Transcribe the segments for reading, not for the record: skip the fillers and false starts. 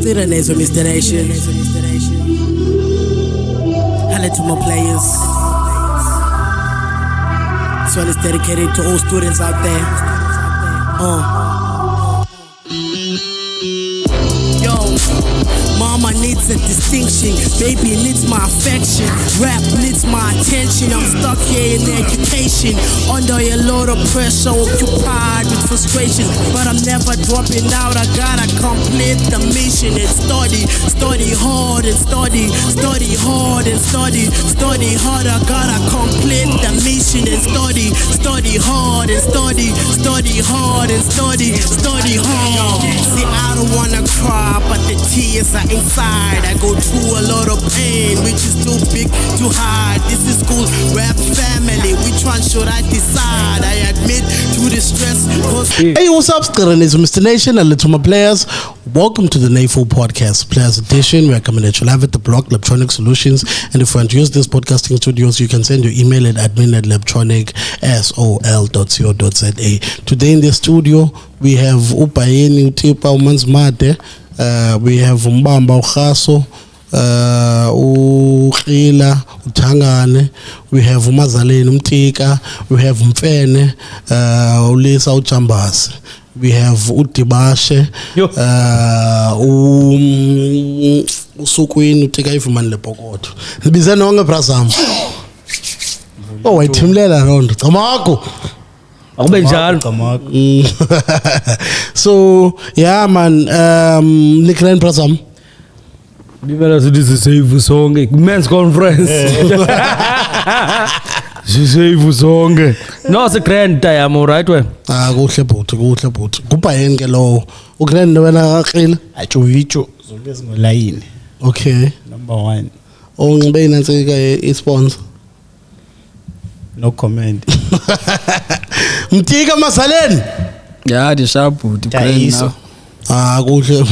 Still the names of Mr. Nation. Hello to my players. This one is dedicated to all students out there. Yo, mama needs a distinction, baby needs my affection, rap needs my attention. I'm stuck here in education, under a lot of pressure, occupied with frustration, but I'm never dropping out. I gotta complete the mission and study hard and study hard and study hard. I gotta complete the mission and study hard and study hard and study hard. See, I don't wanna cry, but the tears are inside. I go through a lot of pain, which is too big to hide. This is school, rap family. Which one should I decide? I admit to the stress. Hey, what's up, Skaranizo, Mr. Nation, and to my players. Welcome to the NAFO Podcast Players Edition. We're coming at you live at the block, Leptronic Solutions. And if you want to use this podcasting studios, you can send your email at admin@leptronicsol.co.za. Today in the studio, we have Upayeni Utipa Umansmate. We have Mbamba Ukhaso, Ukhila, Utangane. We have Umazaleni Umtika. We have Mfene, Ulisa Uchambasi. We have Utibashe, Usukwini Utika Ifumani Lepokoto. Bizana wanga prasam. Oh, wait, Timlela round. Tamako. So yeah, man. Nikren prasam. Bimela sidize save song men's conference. Save song. No, it's a grand time, right way. Kuhle bhuti. Kupayeni ke lo. Ugrand wena aqila. Ajovicho zolwezi ngolayini. Okay. Number 1. Ongibe inansika i-sponsor. No comment. Mtika Masaleni. Yeah, the sharp bhuti. Taiso. Kuhle.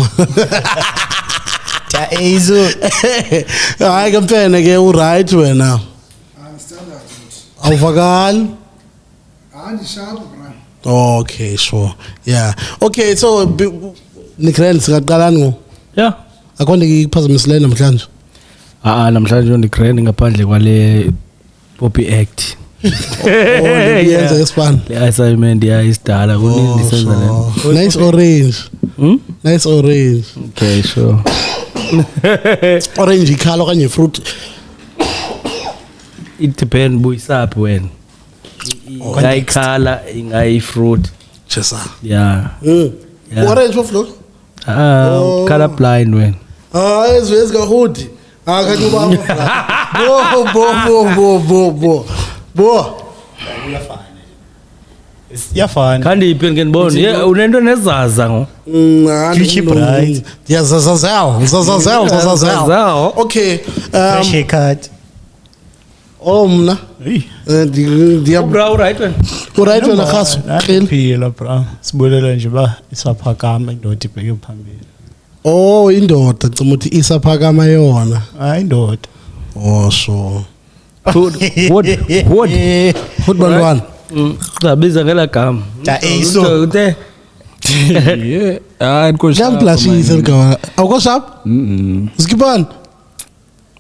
Taiso. Hayi ke mfene ke uright wena. Awuvakali? Sharp, bro. Okay, sure. Yeah. Okay, so Nikren singaqalani ngo? Yeah. Akhona iphazamisile namhlanje. Namhlanje ndigrand ngaphandle kwale Poppy Act. Yenza espan. Le assignment ya isidala kunini senza le. Nice orange. Nice orange. Okay, sure. Orange ikhala kanye fruit. It depends buyisaphi wena. Ngai color, ngai fruit. Chesa. Yeah. Orange of look. Color blind wena. Ezwe hoodie. Kanti ubaba. Bo. Yafana. Kanti iphi ngenibona? Yeah, unento nezaza ngo. Future bright. Yeah, zazazel. Okay. Fresh haircut. Mna. Bro, right wena. Right wena khaso. Phila bro. Sibulela nje ba isaphakama indoda ibheke phambili. Indoda ngicumuthi isaphakama yona. Indoda. So. What bantwana? Zabiza ngela gama. Taiso. Yeah. Ngiyablashisa likawa. Awukoshap? Skipani.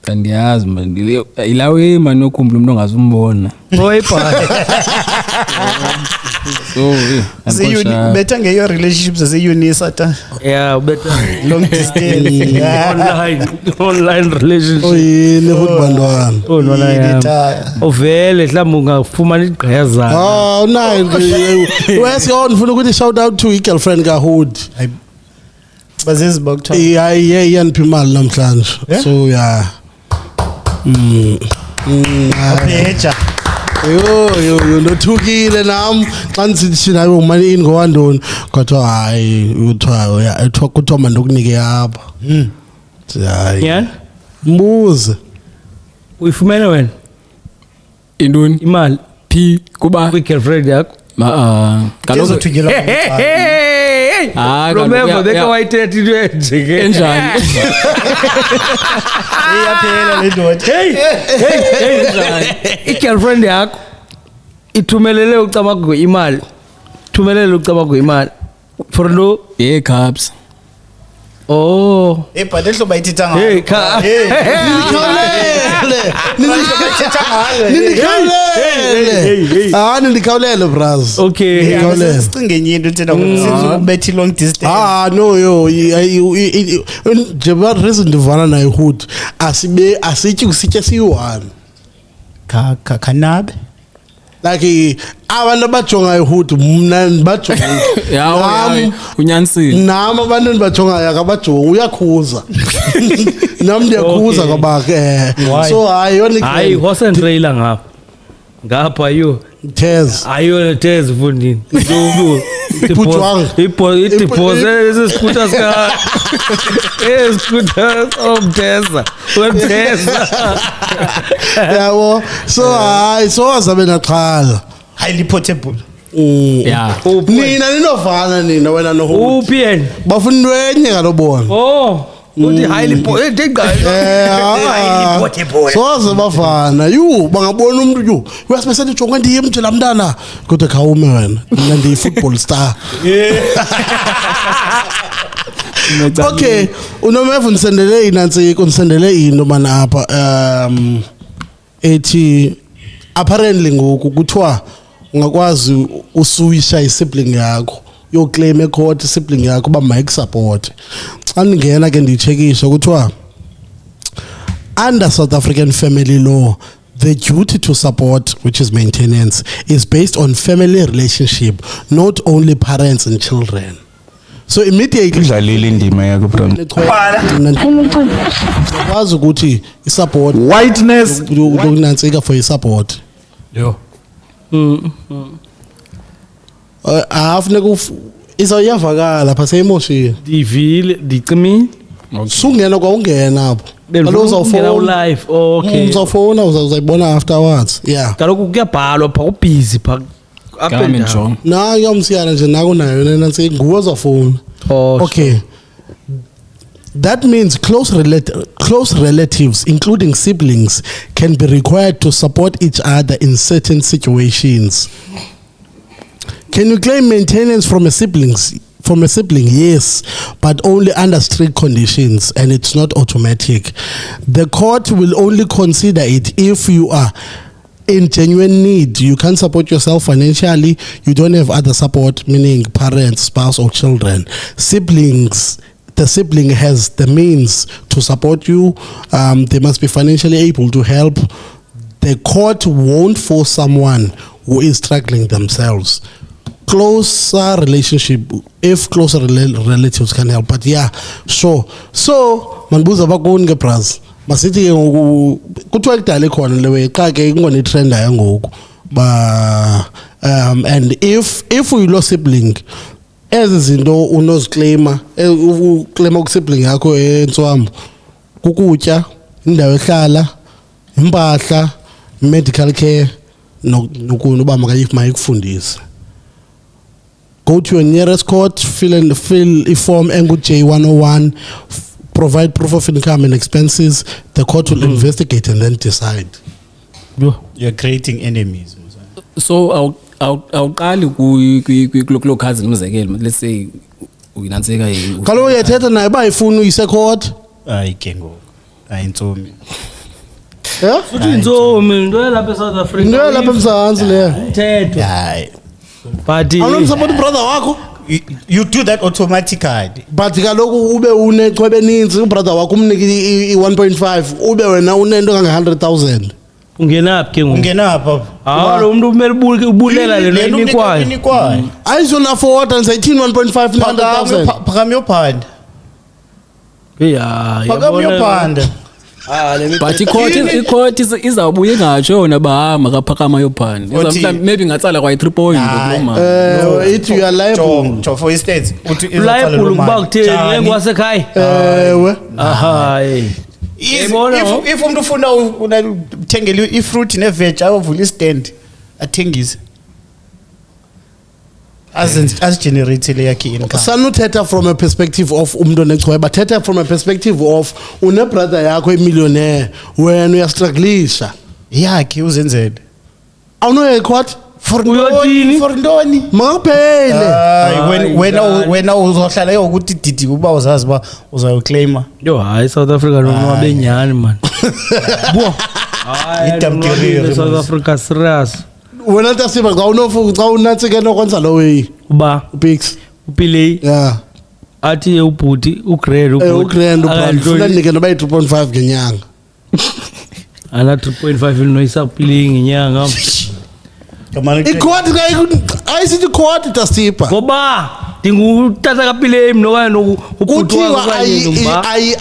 Kandiyazi man. Ilawe man okhumbula umuntu ongazumbona. So, see you better get your relationships as you need sata. Yeah, better Long distance. Online relationship. Yini bantwana? Nona yami. Ovele mhlawumbe ungafumana igqaya zakho. Nayo wesi on ufuna ukuthi shout out to i-girlfriend kaHood. Bazizibokutha. Yaniphi imali namhlanje. So yeah. Apheja. Yo nothukile nami xa nisithi nayo umani ini ngowandoni kodwa hayi uthiwa kuthiwa mandokunike apha. Hayi. Yeah. Mbuze. Uyifumene wena? Intoni? Imali P kuba kwi-girlfriend yakho? Kaloku thunyelwa. Remember beka wayithetha into enje ke. Enjani? Iyaphela le ndoda. Hey. I-girlfriend yakho ithumelele ucabanga imali. Thumelele ucabanga imali. For no carbs. Oh. but ehlo bayithetha ngayo. Hey, ka. Nindikhawulele bras. Okay. Ndikhawulele. Sicinge enye into thina ubethe long distance. No yo njengoba reason ndivana naye hood asityi kusitya siyi-one Kanabe. like abantu abajongayo hood mna ndibajonga yawo unyanisile nam abantu endibajongayo akabajongi uyakhuza nam ndiyakhuza Okay. kabake Why? so Hayi horse and trailer ngapha yo tez ayo tez fundini Iphutshwanga. idiphose esiskuta ska eskuta omtesa wemtesa yabo so azabe naxhala Highly portable. ya nina ninovana nina wena nohood uphi yena bafuna into enye kalobona oh uthi highly soze bafana yu bangabona umuntu yu uyasibeselijonga ndiye mntu la mntana kodwa khawume wena mna ndiyi-football star okay unomevu ndisendele inantsiko ndisendele into mana apha ethi apparently ngoku kuthiwa ungakwazi usuwisha isibling yakho yoclaim ecourt isibling yakho uba mayikusapote xa ndingena ke ndiyitshekisha kuthiwa under South African family law the duty to support, which is maintenance, is based on family relationship, not only parents and children. So immediately idlalile indima yakho bro ukwazi ukuthi isupport whiteness ukunantsika for isupport yo afuneka izawuyavakala lapha seyimoshile ndivile ndicimile sungena kwawungena apho uzawufona live okay uzawufona uzayibona afterwards yeah kaloku kuyabhalwa pha kubhizi pha up and down John nayo yamsiyana nje nako nayo nansi nguwe ozawufona Oh, okay that means close relatives including siblings can be required to support each other in certain situations. Can you claim maintenance from a sibling? Yes, but only under strict conditions, and it's not automatic. The court will only consider it if you are in genuine need. You can't support yourself financially. You don't have other support, meaning parents, spouse, or children. Siblings. The sibling has the means to support you. They must be financially able to help. The court won't force someone who is struggling themselves. Closer relationship, if closer relatives can help. But yeah, sure. So, manbuza bakoni ke bras. Masithi ke ngoku kuthiwa kudala khona lewe xa ke ingone trend aya ngoku. And if you lost sibling, ezi zinto unoziclaima uclaima kusibling yakho entswambo kukutya indawo ehlala impahla medical care nokuno uba mayikufundise. Go to your nearest court, fill a form J101, provide proof of income and expenses. The court will investigate and then decide. You're creating enemies. so awuqali kulo cousin umzekelo let's say uyinantsika Kaloku uyathetha naye uba ayifuni uyise court. Hayi ke ngoku. Ayintsomi. Yeah? uthi intsomi into yalapha eSouth Africa Into yalapha eMzantsi leyo. mthetho Hayi. but Awunomsupport brother wakho? You do that automatically. But kaloku ube unechwebe eninzi ubrother wakho umnike i-1.5 ube wena unento kange-100,000. ungenaphi ke ngoku Ungena apha. lo muntu umele ubulela le nto inikwayo Inikwayo. Ayizona-afford ndisayithini 1.5 na-100,000. Phakama uyophanda. ya Phakama uyophanda. but icourt izawubuye ingatsho yona bahamba kaphakama yophanda Othi- mhlawumbe maybe ingatsala kwa i3 point noma Ithi you are liable. Jo for instance, uthi liable kuba kutheni engwasekhaya Ewe. hayi Yayibona, if umuntu ufuna uthengele ifruit neveg ayovula istand athengise. As-generate le yakhe income. Sanuthetha from a perspective of umntu onechweba, thetha from a perspective of unebrother yakho imillionaire wena uyastrugglisha. Yakhe uzenzele. Awunoya ecourt? for ntoni Maphele. wena uzohlala yokuthi didi kuba uzazi ba uzayoclaima Yo hayi South Africa noma benyani man. Bo. Hayi South Africa serious. Wena tasiba xa unantsike nokwenza lo way. Uba Pix. upile Yeah. athi ubhuti ugrade Ugrand ufuna nike noba 3.5 ngenyanga. ana 3.5 ilinoyisa upile ngenyanga. Ikhodi ayisithi ikhodi tasiba. Ngoba ndingutata kapile mnokanye ubhuti Kuthiwa wakho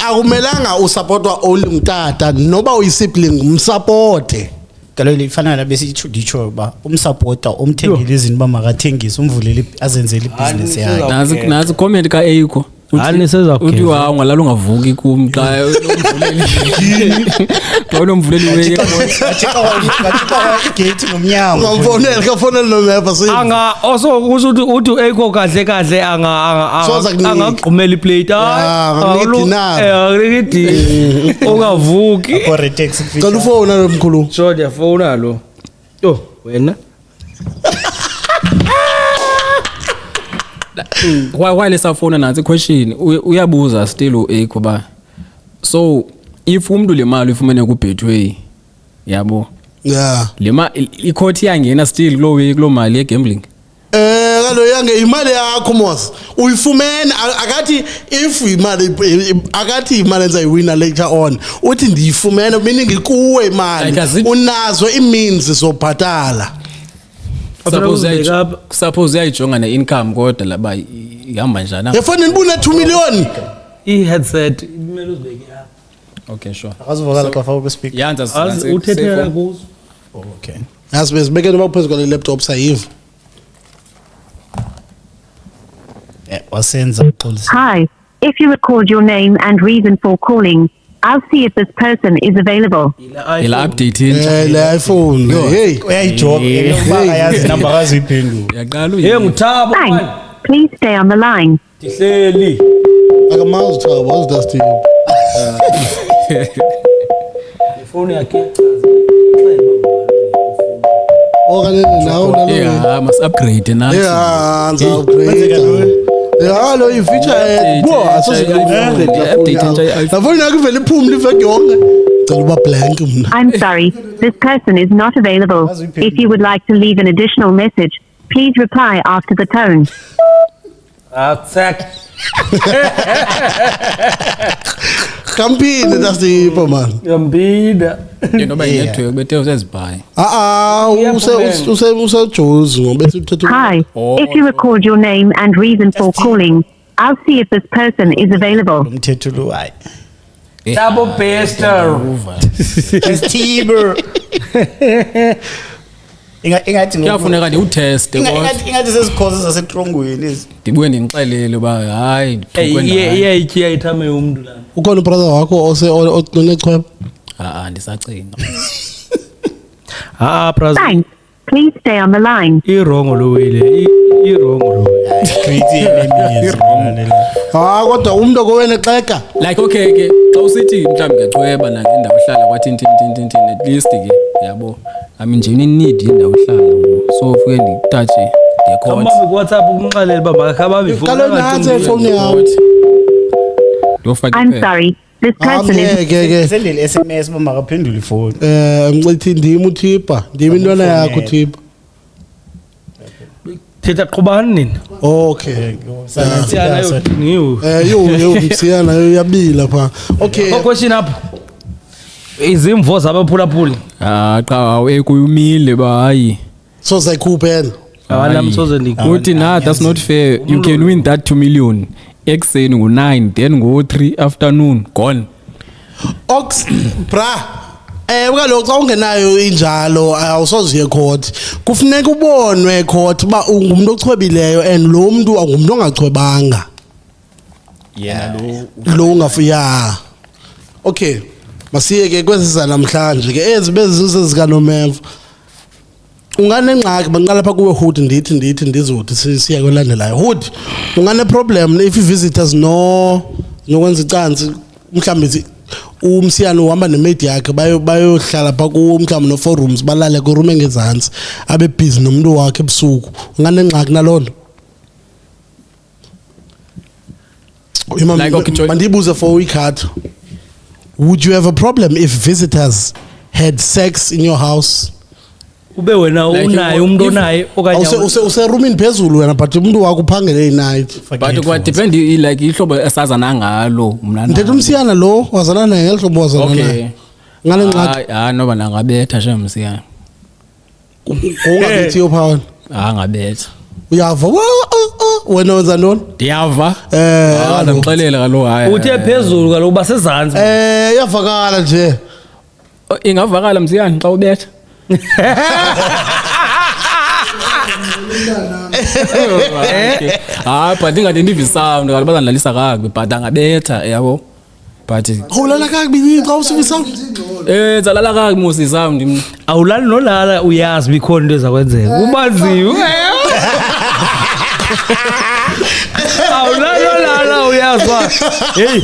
akumelanga usupportwa only ngutata noba uyisibling umsupporte. kaloku ifana labesitsho ba umsupporter omthengile izinto bamakathengise umvulele azenzele ibusiness yakhe nazi comment ka Eiko Hani seza uthi wa ngalalo ungavuki kum xa unomvuleli weke ngathika igate nomnyango Ngamfonela nomeva sithi. anga also uthi Eiko kahle angaqhumela iplate ngidi ungavuki for taxi Cela ufona nomkhulu. so ndiyafona lo yo wena why lesafona nansi question uyabuza still uEiko ba so if umuntu le mali ufumene ku Betway yabo Yeah. lema icourt yangena still kulo mali ye gambling Kalo yange imali yakho mos. Uyifumene akathi if imali akathi imali enza iwina later on. Uthi ndiyifumene meaning ikuwe imali. Unazo imeans zobhatala. suppose yayijonga ne-income kodwa laba ihamba njani Efoni nibuna 2 million. i-headset imele uzibeke apha. okay sure akazuvakala xa faka speak yanza uthethela kuzo. okay Yasibe sibeke noba phezu kwale laptop sayiva. wasenza policy Hi. If you record your name and reason for calling, I'll see if this person is available. ila update Le iPhone. Hey. uyayijob yazi number kaziphendula yaqala Hey ngithabo Thanks. man. Please stay on the line. Ndihleli. Akamazi Thabo, what's that Steve? Ifoni yakhe. Okanye nawo nalo. yeah must upgrade nathi Yeah, nza upgrade. Yeah, lo i-feature bo update Lafoni yakho ivele iphumile iveke yonke. Cela uba blank mna. I'm sorry. This person is not available. If you would like to leave an additional message, please reply after the tone. Attack. Kampini tasipa man. Yambida. noba inetwork bethe usezibhayi Usejozi ngoba esithethe. Hi. If you record your name and reason for calling, I'll see if this person is available. umthetho lo hayi Double pester. Steve ingathi kuyafuneka ndiwutheste kodwa ingathi sesikhoze zasetrongweni ezi ndibuye ndinixelele uba hayi Iyayitya ithame umuntu la. Ukhona brother wakho onechweba? ndisacinga Brother. Thanks. Please stay on the line. Irongo lo wele. Irongo lo. create enemies Kodwa umuntu kowena xeka. like okay ke xa usithi mhlawumbi ngechweba nangendawo ohlala kwathi at least ke yabo I mean nje need indawo ohlala so ufike nditache Kama record WhatsApp ukunxalela baba makaba before. Kalo nansi ifoni yakho. ndofaka I'm sorry. This person is Ke. sendele SMS bamakaphendule ifoni Ngithi ndim uThipa, ndim intwana yakho Thipa. Thetha qhubani nini? Okay. Siyana yo ngiwu. Yo msiyana yabila pha. Okay. Question apho. Izimvo zabaphulaphuli. Cha ekuyumile ba hayi So zayikhuphe. Abana msoze ndikho. uthi that's not fair you can win that 2 million ekseni ngo9 then ngo3 afternoon gone Ox bra. Kaloko xa ungenayo injalo awusoziye court. Kufuneka ubonwe court ba ungumuntu ochwebileyo and lo muntu angumuntu ongachwebanga. yena Lo ungafuya. Okay. Masiyeke kwezisa namhlanje ke ezibezise zikaNomeva. Unganengxaki banqala pha kuwe Hood ndithi ndizothi siya kwelandelayo. Hood ungane problem if visitors nokwenza icansi mhlambe umsiyano uhamba nemate yakhe bayohlala pha kuwo mhlawumbe no4 rooms balale ku room engezantsi abe busy nomuntu wakhe ebusuku unganengxaki nalonto mandibuze for weekhat would you have a problem if visitors had sex in your house ube wena unaye umuntu onaye okanye use roomini phezulu wena but umuntu wakho uphangele i-night but kwa depend like ihlobo esazana ngalo mna ndethe umsiyana lo wazana naye ngehlobo wazana naye ngale ngxaki noba nangabetha nje umsiyana ungabethi yophawona ngabetha uyava wena wenza ntoni ndiyava ndixelela kaloku hayi uthe phezulu kaloku basezantsi iyavakala nje ingavakala msiyana xa ubetha hayi but ingade ndive isound kaloku bazandlalisa kakubi but angabetha yabo but ulala kakubi xa usiva isound ndizalala kakubi musi isound mna awulali nolala uyazi bikhona into ezakwenzeka ubanziwe awulali nolala uyazi wa hey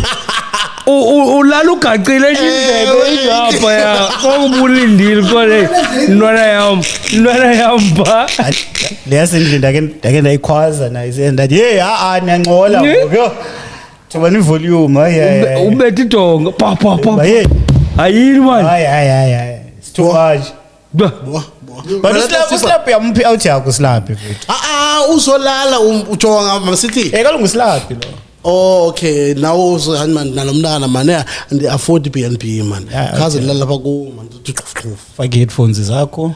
ulala ugacile indebe ingapha ya kokubulindile kole intwana yamba leyasendle ndake ndayikhwaza naye ndathi hey niyangcola ngoku thoba ni volume hayi ubethe idonga pa ayini man hayi it's too much but uslap yamphi out yakho slap mfethu uzolala ujonga masithi kaloku uslap lo oh okay now uzahani man nalomntana man and afford BNB man kaze lala lapha ku man fake headphones zakho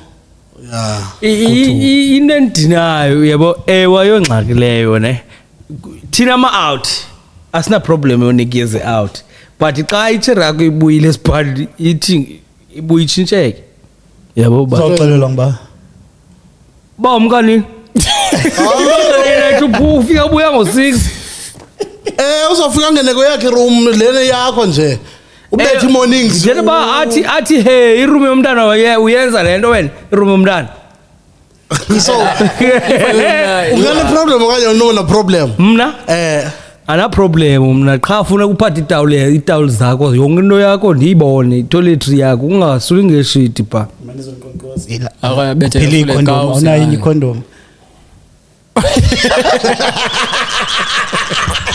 into endinayo yabo wayongxakileyo ne thina ama-out asina problem yonikeze out but xa itshere yakho ibuyile esiphalini ithi ibuye itshintsheke yabo uzawuxelelwa ngoba ba umkanini ufika ubuya ngo-6 uzofika ngeneko yakhe room lene yakho nje ubethe mornings njengoba athi hey iroom yomntana uyenza lento wena iroom yomntana so ungane problem okanye unona problem mna ana problem mna qha ufuna ukuphatha itawuli zakho yonke into yakho ndiyibone itoiletry yakho ungasuli ngeshiti pa akabethe ikondom unayo ikondom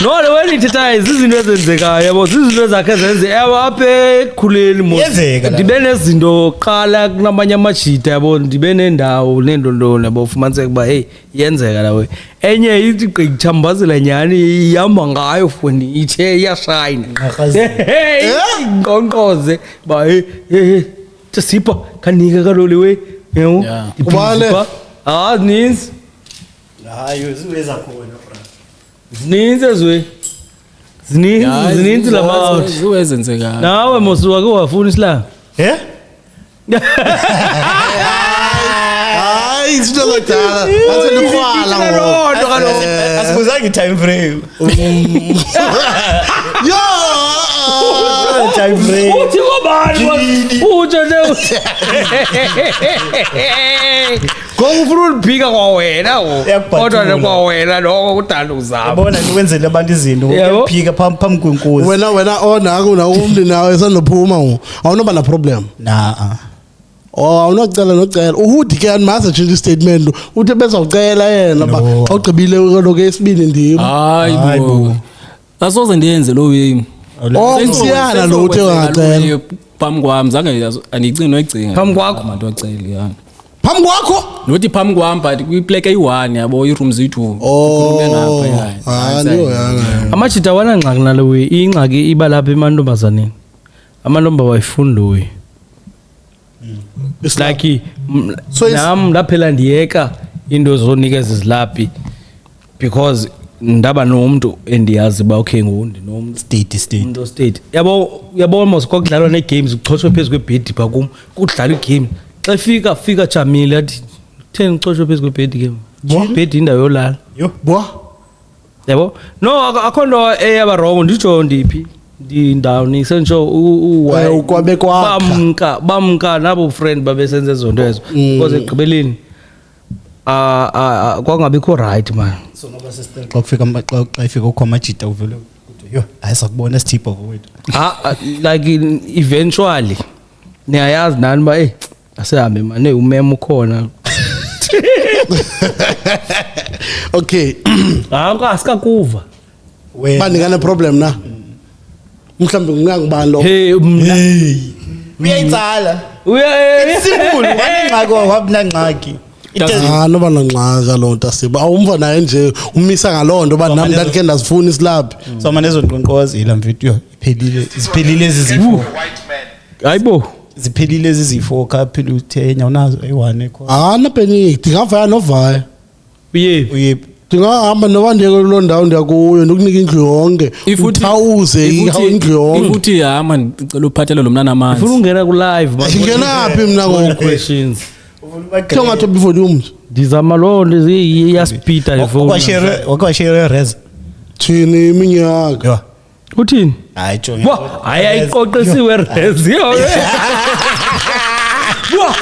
no le wena ithethayo izinto ezenzekayo yabo izinto ezakhe zenze apha ekhuleni yenzeka ndibe nezinto qala kunamanye amajita yabo ndibe nendawo nendondolo yabo ufumaniseka uba hey yenzeka lawe enye ithi gqithambazela nyani ihamba ngayo foni ithe iyashayina ngqonqoze ba hey sipha kanika kaloli we yebo ubale ninzi hayi uziweza khona bra zininzi lama ziwezenzeka nawe mosuka ke wafuna islam hayi izinto zakudala aselukhwala asibuzange time frame yo time frame uthi ngobani uthi nje ngokufuna ulibhika kwawena kodwa kwawena lokho kudala uzama yabona nikwenzele abantu izinto uyaphika phambi kwenkosi wena onako na umndeni nawe esanophuma awunoba na problem awunocela nocela uhudi ke animasa change statement uthi bese ucela yena ba awugqibile lokho esibini ndimi hayi bo asoze ndiyenze lo wini siyana lo uthe wangacela phambi kwami zange andicingi noyicinga phambi kwakho abantu bacela yani phambi kwakho nothi phambi kwami but kwipleke eyi-1 yabo ii-rooms eyi-2 amajita awanangxaki nalo ingxaki iba lapha emantombazaneni amantomba wayifunda we like nam ndaphela ndiyeka into zonikeza izilaphi because ndaba nomntu endiyazi uba okay ngoku state yabo mos kwakudlalwa nee-games kuxhoshwe phezu kwebhedi pha kum kudlala igame xa fika jamile athi theni uxhoshwe phezu kwebhedi ke ibhedi indawo yolala yabo no akho nto eyabarongo nditsho ndiphi ndindawuni sentsho ukwabe kwakha bamka nabo friend babesenze ezo nto ezo because ekugqibeleni kwangabikho right man so ngoba sister xa ifika ukho amajita uvele yo ayisakubona Steve avoid Like eventually niyayazi nani ba asehambe manje umeme ukhona. Okay. Asikakuva. Bani ngane problem na. Mhlambe ngingangibani lo. Hey mina. uyayitsala Simple. Wangxaki wabunangxaki. No bana nxaka lo nto asiba. Awumva naye nje umisa ngalonto ba nami ndake ndazifuna isilaphi. So manje ezonqonqoza ila video iphelile ziphelile izifo. Hayibo. Ziphelile izifo kaphela uthenya unazo eyi1 ekhona. Na Benedict ngavaya novaya. Uye Ngihamba nobandeke lo ndawo ndiyakuyo ndikunika indlu yonke. Uthawuze indlu yonke. Futhi hama ngicela uphathele lo mnana amanzi. Ufuna ungena ku live manje. Ngingenaphi mina ngo questions. Kungathi volume. Dizama lo nto iyaspita ifoni. Wakwashare res. Thini iminyaka. Yo. Uthini? Hayi jonge. Hayi ayiqoqisiwe res. Buwa.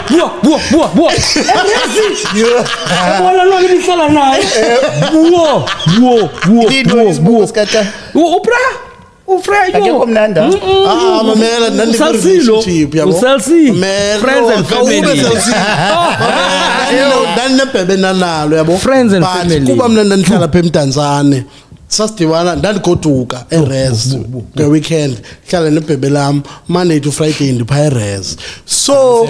Yabona lo ngisala naye. Buwa. Ufra yo. Akekho mnanda. Mamela nandi relationship yabo. Usalsi. Friends and family. Dani nebhebe nanalo yabo. Friends and family. Kuba mina ndihlala lapha eMdantsane. Sasidiwana ndandigoduka eRes nge weekend hlala nebhebe lam Monday to Friday ndipha eRes so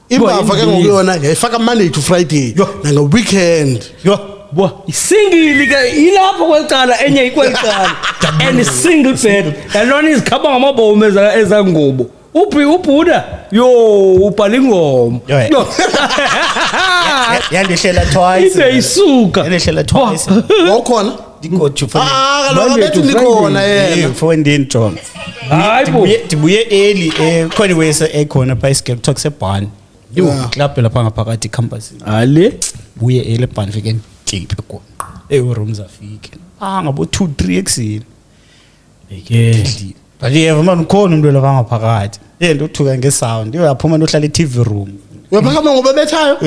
imbafa ke ngokuyona yayifaka Monday to Friday nanga weekend single ke ilapho kwecala enye ikwecala and single bed yalona izikhaba ngamabomu ezangubo ubhuda yo ubhala ingoma yandihlela twice isuka yandihlela twice wakhona Dikochu for kaloku bethi ndikhona yena for ndini John hayibo dibuye early khona wese ekhona pha escape talk sebhan club lapha ngaphakathi campus ale buye early bhan fike ndiphe khona rooms afike ngabo 2-3 eksinieke but yeva man ukhona umuntu lapha ngaphakathi ndothuka ngesound uyaphuma nohlala eTV room uyaphakama ngoba bethayo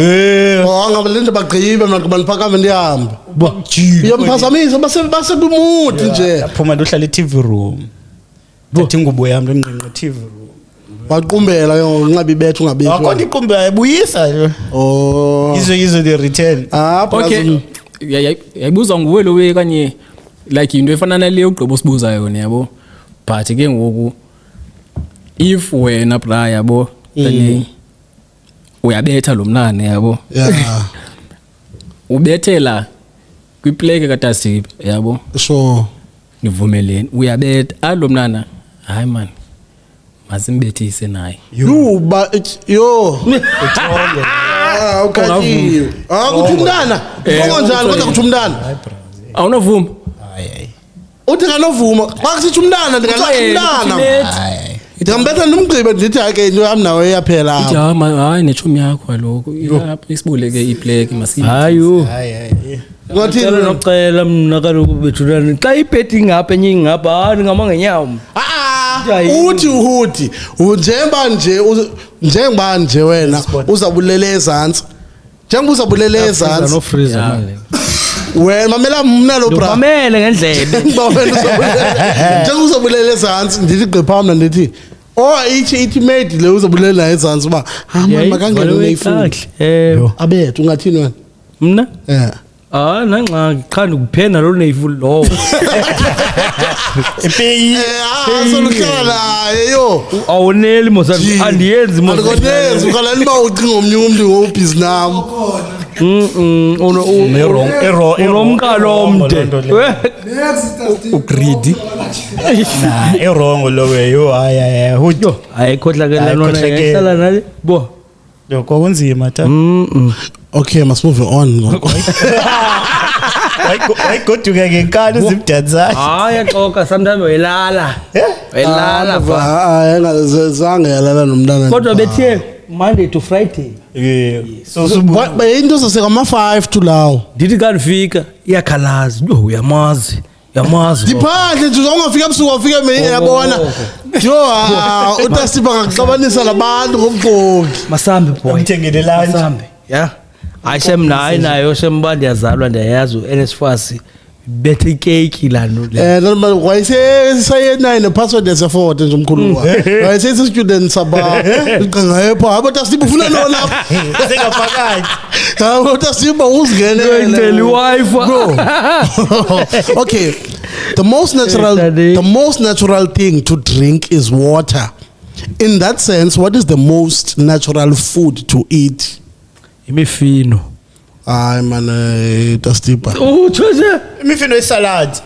ngabe lento bagqibe mina kuba niphakame ndihambe uyamphazamisa base kumuthi nje yaphuma nohlala eTV room thatha ingubo yami lenqinqa eTV room waqumbela ngenqaba ibethu ungabethi akho ndiqumbe ayibuyisa izo the return okay yayibuza nguwe lo we kanye like into efana nale ugqibo sibuza yona yabo but ke ngoku if wena bra yabo then uyabetha lo mnane yabo ubethela kwipleke kaTasipho yabo so nivumelene uyabetha alo mnana hayi man masimbethise naye yuba yo uthongo okay kuthi umntana konjani kodwa kuthi umntana awunovuma hayi uthi kanovuma xa kusithi umntana ndingalathi umntana ndingambetha nomgqibe ndithi ake into yami nawe iyaphela hayi nechomi yakho lokho lapha isibuleke ipleke masiyi hayo ngathi nocela mina kaloku bethulana xa ibeti ngapha enye ngapha ngama ngenyawo uthi njengoba nje wena uzabulela ezantsi njengoba uzabulela ezantsi no freezer manje wena mamela mna lo bra mamele ngendlebe njengoba uzabulela ezantsi ndithi gqipha mna ndithi ithi made le uzabulela ezantsi ba mama makangene neyifuni abethu ungathini wena mna nanxa qhanda ukuphena lo neyifuni lo epeyi soluhlala naye yo awoneli mosa andiyenzi mosa andikonezi ukhalani ba ucinga omnye umuntu ngobhizi nami unomkalo omde ugreedy errong lo we yo hayi hujo ayikhohlakela nona ngihlala nale bo lokho kunzima ta okay must move on wayigoduka ngenkani uzimdantsana hayi yaxoka sometimes welala engazange yalala nomntana kodwa bethe Monday to Friday so into saseka ama-5 to lawo ndithi kanifika iyakhalaza uyamazi ndiphandle nje ungafika ebusuku wafika emini yabona yo uTasipho ngakuxabanisa nabantu ngomgqoki masambe boy umthengele lunch masambe yeah ayishem nayo shemba ndiyazalwa ndiyayazi uNSFAS bethe cake la no noma wayesayena nepassword yase-Fort nje umkhulu wayesesi student saba ngayepha habo tasiba ufuna lo lapha Sengaphakathi. habo tasiba uzingene ngicela iWi-Fi okay, the most natural thing to drink is water. In that sense, what is the most natural food to eat? imifino Ay man, tasiba utshoze Imifino salad.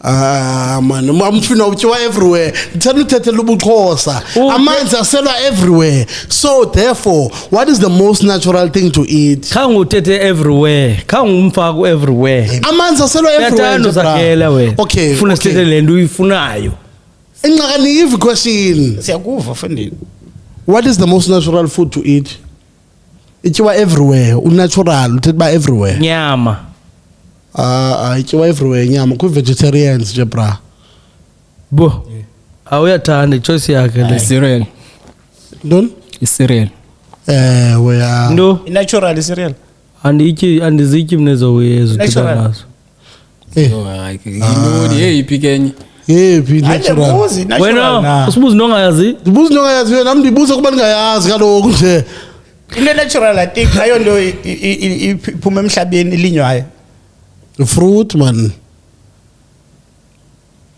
man, umfino utyiwa everywhere. Thina uthethela ubuXhosa. Amanzi aselwa everywhere. So therefore, what is the most natural thing to eat? khange uthethe everywhere khange umfako everywhere Amanzi aselwa everywhere. yathanda uzakela wena Okay. ufuna sithethe lento uyifunayo Ingxakanive question. Siyakuva mfondini. What is the most natural food to eat? Ityiwa everywhere. Unnatural uthetha ba everywhere. nyama Ityiwa everywhere nyama ku vegetarians nje bra. bo awuyathanda choice yakhe le Cereal. Don't? Cereal. We are. no Natural cereal. andizityi mnezo wezo Natural. nazo Oh hayi ngilodi hey Kenye. Yephi natural. Hayi natural. wena usibuza nongayazi Ndibuza nongayazi wena nami ndibuza kuba ningayazi kaloku nje. Into natural I think ayo nto iphuma emhlabeni ilinywayo. Fruit man.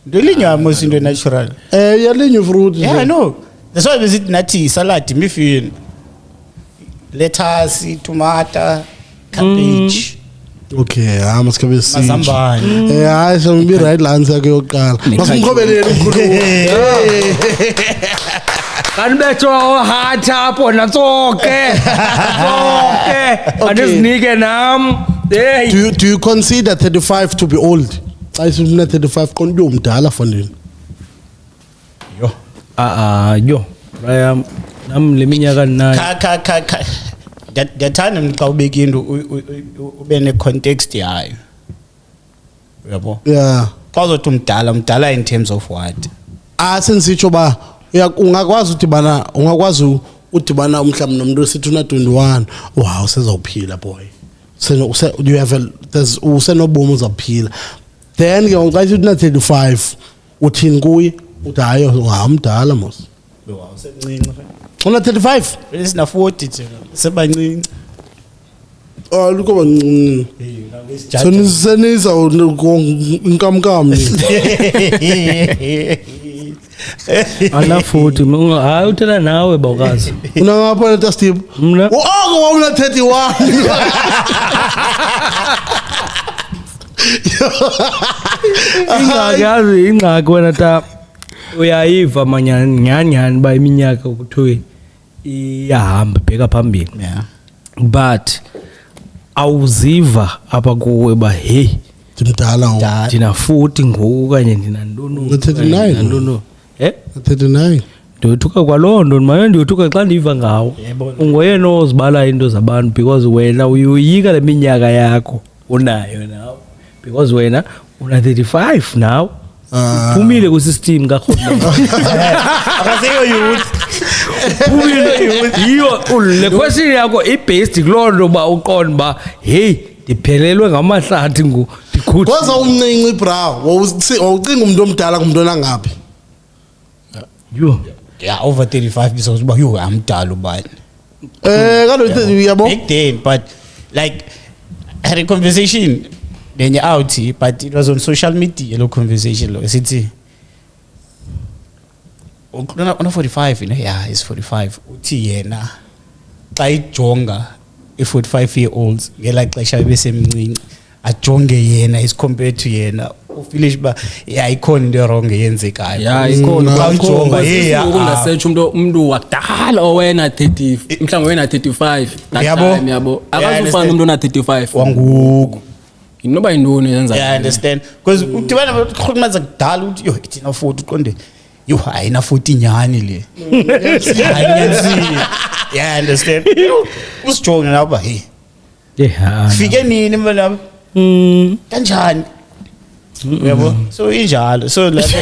Into ilinywayo mos into natural. Yalinywa fruit. Yeah, I know. That's why visit nathi salad imifino. Lettuce, tomato, cabbage, Okay, masikabe si. mazambane. Hayi sombi right la answer yakhe yokuqala. Masimqobelele umkhulu. kanibetho heart apho natsoke andizinike nam hey Do you consider 35 to be old? Xa isifuna 35 konke umdala fondini. yo Brian nam leminyaka ninayo Kha. Ndiyathanda mina xa ubeka into ube ne context yayo. Uyabo? Yeah. Xa uzothi umdala in terms of what? Sensitsho ba ungakwazi udibana umhlawumbe nomuntu esithi una 21 wow sezawuphila boy. You have there's usenobomi uzaphila. Then ke xa isithi una 35 uthini kuye uthi hayi umdala mos. Wow, usemncinci. Una 35? Sina 40 thina. Sebancinci. Luko bancinci. Senisa inkamkam ni. ana futhi hayi uthela nawe bawukazi Una ngapha leta Steve? mna Wawuna 31. ingxaki wena ta uyayiva manyanyani ba iminyaka ukuthiwe iyahamba bheka phambili Yeah. but awuziva apha kuwe ba hey Ndimdala ndina 40 ngoku kanye ndina ntoni 39. ntoni 39. ndiyothuka kwaloo nto manje ndiyothuka xa ndiva ngawo ungoyena ozibala into zabantu because wena uyoyika le minyaka yakho unayo nawe because wena una 35 now uphumile kwisystem karhulumente Akaseyo youth. yiyo le question yakho i-based kuloo nto uba uqonda uba heyi ndiphelelwe ngamahlathi ndikhuthi Kwaza umncinci bra, wawucinga umuntu omdala kumuntu onangaphi? yho Yeah, over 35 because uba yo amdala ubani. Kaloku uyabo? Back then, but like I had a conversation then you're out, but it was on social media lo conversation lo sithi una 45 you know, yeah, he's 45 uthi yena xa ijonga i-45 year olds ngela xesha besemncinci ajonge yena is compared to yena ufilish ba yeah ikhona into wrong eyenzekayo Yeah, ikhona xa ujonga ungasearch umuntu wakudala owena 30 mhlawumbe wena 35 that Yabo. time yabo Yeah, akazufana umuntu ona 35 wanguku inoba yintoni yenza yeah, I understand because udibana nokukhulumaza kudala uthi yo ithina 40 uqonde yo ayina 40 nyani le hayiyansini yeah, I understand usijonge lapha hey yeah fike nini mina kanjani Yabo. So injalo. So like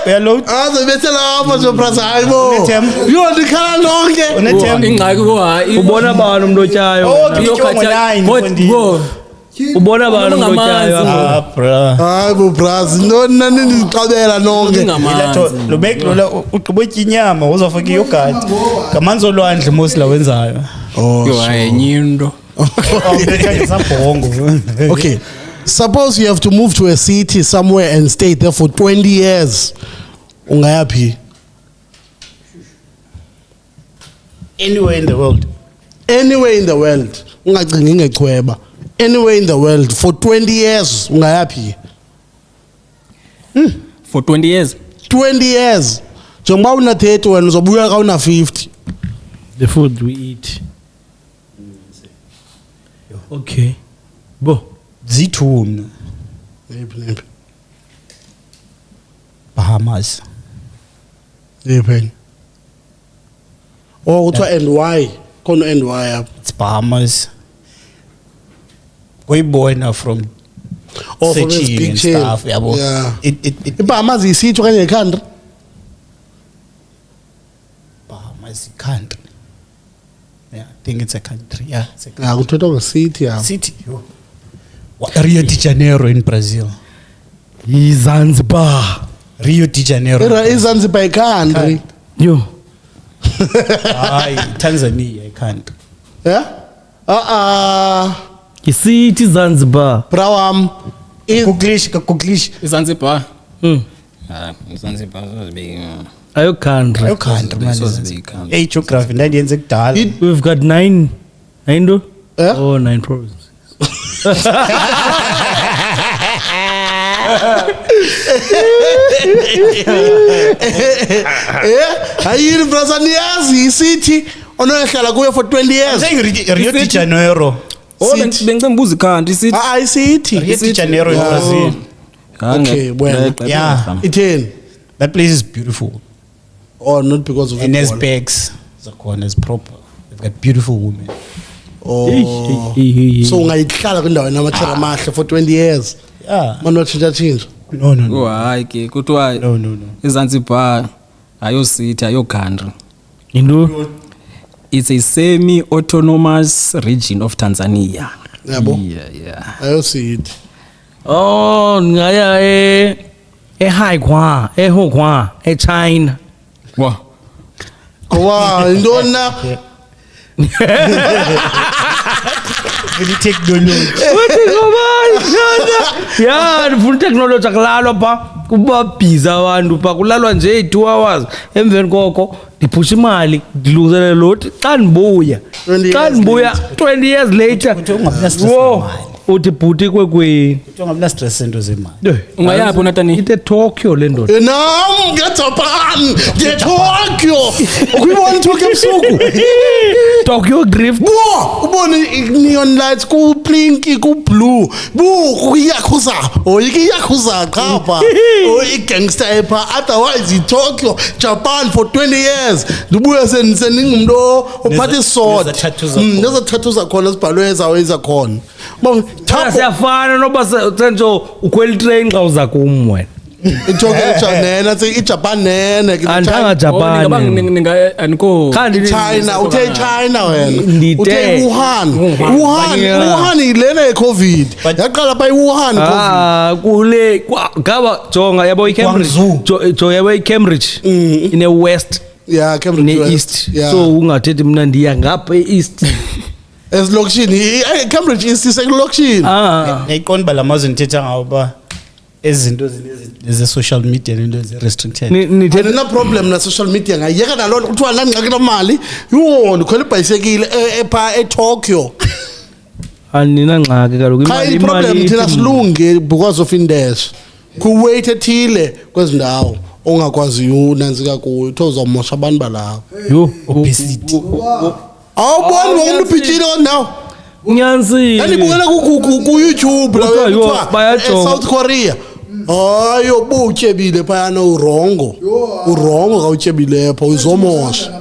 uyaload aze lapha nje brother hayibo yo ndikhala lonke ingxaki ko hayi ubona bani umuntu otyayo ubona bani umuntu otyayo bro hayibo bras nani ndiqabela nonke lo make lo ugqibotya inyama uzofaka yogurt ngamanzi olwandle mosla wenzayo yo hayi nyinto okay, suppose you have to move to a city somewhere and stay there for 20 years. Ungayapi? Anywhere in the world. Anywhere in the world. Ungacingi ngechweba. Anywhere in the world for 20 years. Ungayapi? For 20 years. 20 years. Njengoba una 30 wena uzobuya ka una 50. The food we eat. Okay. Bo. Zithu. Yephi. Bahamas. Yephi. Oh, kuthiwa and why? Khona and why up? It's Bahamas. We born from from this searching big and chain. stuff. Yeah. It Bahamas isitho kanye country. Bahamas country. Yeah, I think it's a country. Yeah, it's a country. Yeah, kuthethwa nge-city ya. City. Rio de Janeiro in Brazil. Zanzibar. Rio de Janeiro. iZanzibar country. Yo. Tanzania, I can't. Yeah? City Zanzibar. Brawam. Kuglish. Zanzibar. Zanzibar ayo country. Ayo country man. Hey, geography ndayenze kudala. We've got 9 do? Yeah? Oh, 9 provinces. Hayini brother niyazi city onoyahlala kuyo for 20 years. I'm saying Rio de Janeiro. Oh, bengicela ngibuza ikhandi sithi. City. Rio de Janeiro in Brazil. Okay, well. Yeah. Itheni? That place is beautiful. Oh, not because of And football. there's bags. Zakhona is proper. They've got beautiful women. Oh. So ungayihlala kwindawo enamathela amahle for 20 years. Yeah. Manje watshintsha. No. Oh hayi ke kuthiwa No. iZanzibar ayo city ayo country. Into It's a semi-autonomous region of Tanzania. Yabo. Yeah. Ayo city. Oh, ngaya eHaikwa, eHokwa, eChina. Wow. Ngoba indona Really technology. Yeah, ndifuna technology akulalwa pha kuba busy abantu pha kulalwa nje 2 hours emveni koko ndiphusha imali ndilungiselela lot xa ndibuya 20 years later wo uthi bhuti kwekwini Ungabina stress into zemali. Ungayaphi uNatani? ite Tokyo le ndoda nam ngeJapan ngeTokyo ukuyibona iTokyo ebusuku Tokyo drift ubone neon lights ku pink ku blue kuyakuza oyiyakuza qhapha oyigangster epha otherwise iTokyo Japan for 20 years ndibuya seningumuntu ophatha isword neza tattoos zakhona sibhalwe ezawenza khona siyafana noba senzo ukhwela train xa uza kum wena iTokyo nena iJapan nene andanga Japan Aniko China uthe China wena Ndithe. uthe Wuhan ilena yeCovid yaqala pha iWuhan COVID kule gaba jonga yabo iCambridge yabo iCambridge ine west yeah Cambridge ne West. east Yeah. so ungathethi mina ndiya ngapha east esilokishini Cambridge East isekulokishini Neyiqonda balamazwe nithetha ngawo ba ezinto ze social media nento ze restricted. Nina problem na social media ngayeka nalona kuthiwa nangxaki namali yo ndikhwela ibhayisekile epha eTokyo anina ngxaki kaloku imali problem thina silunge because of indash ku wait ethile kwezindawo ongakwazi unanzika kuyo uzomosha abantu balapha yo Obesity. awuboni umuntu ubhijile now nyanzi andibukela ku YouTube la Kuthiwa, kuthiwa bayajonga. South Korea hayo butyebile phayana urongo kawutyebile pha uzomosha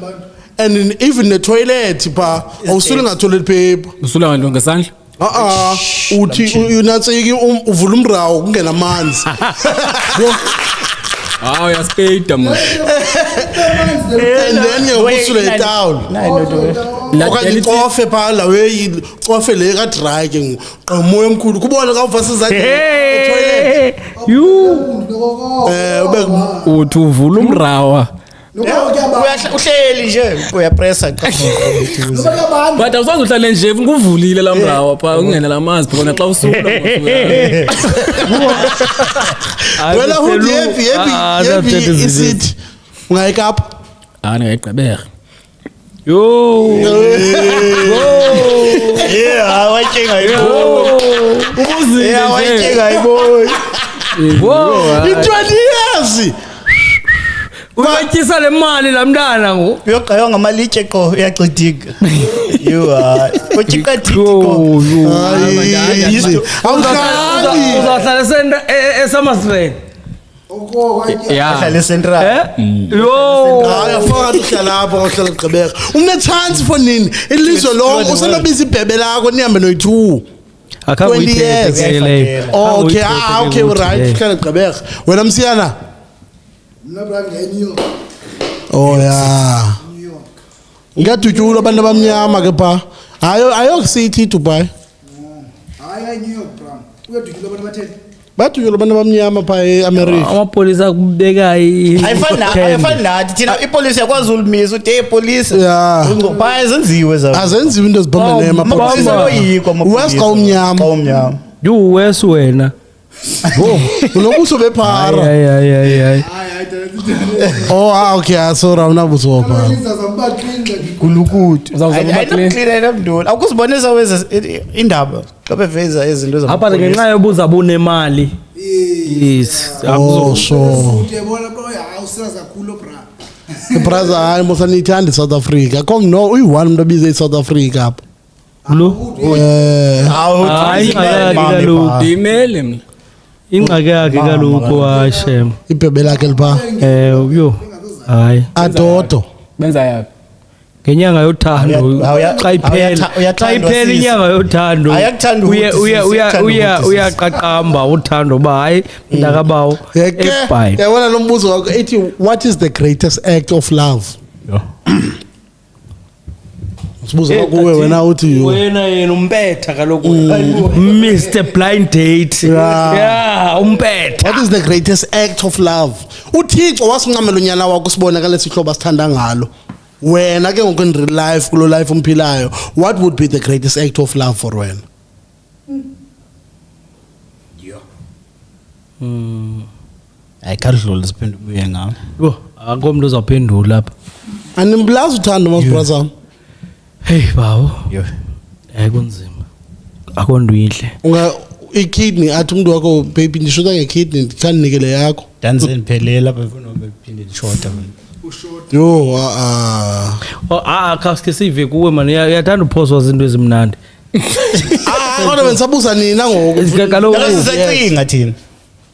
and even the toilet pa awusule nga toilet paper usula ngaloo ngesandla uthi unatsiki uvula umrawo kungena amanzi uyaspeyida man and then usule etawul okanye qofe pha la qofe le ka dry ke umoya omkhulu kubona ka uvasa izandla toilet uthi uvula umrawa uhleli nje uyapressa but awusazohlala nje nguvulile la mrawa pha ungena lamanzi khona xa usula wena happy isithi ungayikapha ngayigqibera wayenga iboy i-20 years uyatyisa le mali la mntana ngo uyogqaywa ngamalitshe qho uyaxidika uzawuhlala eSummersville ahlale central ayafaka uhlala lapha uhlala Gqeberha une-chance for nini ilizwe lonke uselabiza ibhebe lakho nihambe noyi-2 okay right uhlala Gqeberha wena Msiyana Mna bra ngeNew York. Yeah. Ngadutyula abantu abamnyama ke pha. Ayo City Dubai. Hayi New York bra. Uyadutyula abantu batheni? Badutyula abantu abamnyama pha eAmerica. Amapolisa akubeka ayifani nathi thina ipolisi yakwaZulu umisa uthi ipolisi pha azenziwe zawo. Azenziwe into ezibhombe amapolisi loyiko amapolisi. Wes umnyama. You wes wena. Unobuso bephara. Hayi. Okay, so unabuso pha. Kulukuthi. Ayinokuclean emndoni. Awukuzibonisa wenza indaba. Xa beveza izinto zabo. Apha ngenxa yobuza bunemali. Yes. So. Uyabona bro awusaza kakhulu bra. Brother hayi mosanithanda South Africa. Kom no uyi-one umuntu obize South Africa apha. Lo. Hayi imele mina. Ingxaki yakhe kaloku washem. Ibhebe lakhe lipha. Hayi. Adodo. Benza yapi? Ngenyanga yothando xa iphela inyanga yothando uyaqaqamba uthando ba hayi ndakabawo ebhayi. Yabona lo mbuzo wakho ethi what is the greatest act of love? Sibuza kuwe wena uthi wena yena umpetha kaloku Mr Blind Date. Umpetha. What is the greatest act of love? uThixo wasincamela unyana wakho sibonakala isihlobo sithanda ngalo. Wena ke ngoku in real life kulo life umphilayo, what would be the greatest act of love for wena? Ayikadlula siphendula ubuye ngawo. Akomntu uzawuphendula lapha. Animblaza uthando mas brother. Hey bawo. Kunzima. Akonto inhle. I-kidney athi umuntu wakho baby ndishuta nge-kidney ndikhanikele yakho. Danse niphelele lapha ufuna bephinde lishota mina. Khaske sive kuwe man uyathanda uphoswa izinto ezimnandi. Kodwa bengisabuza nina ngoku. Kaloku sisacinga thina.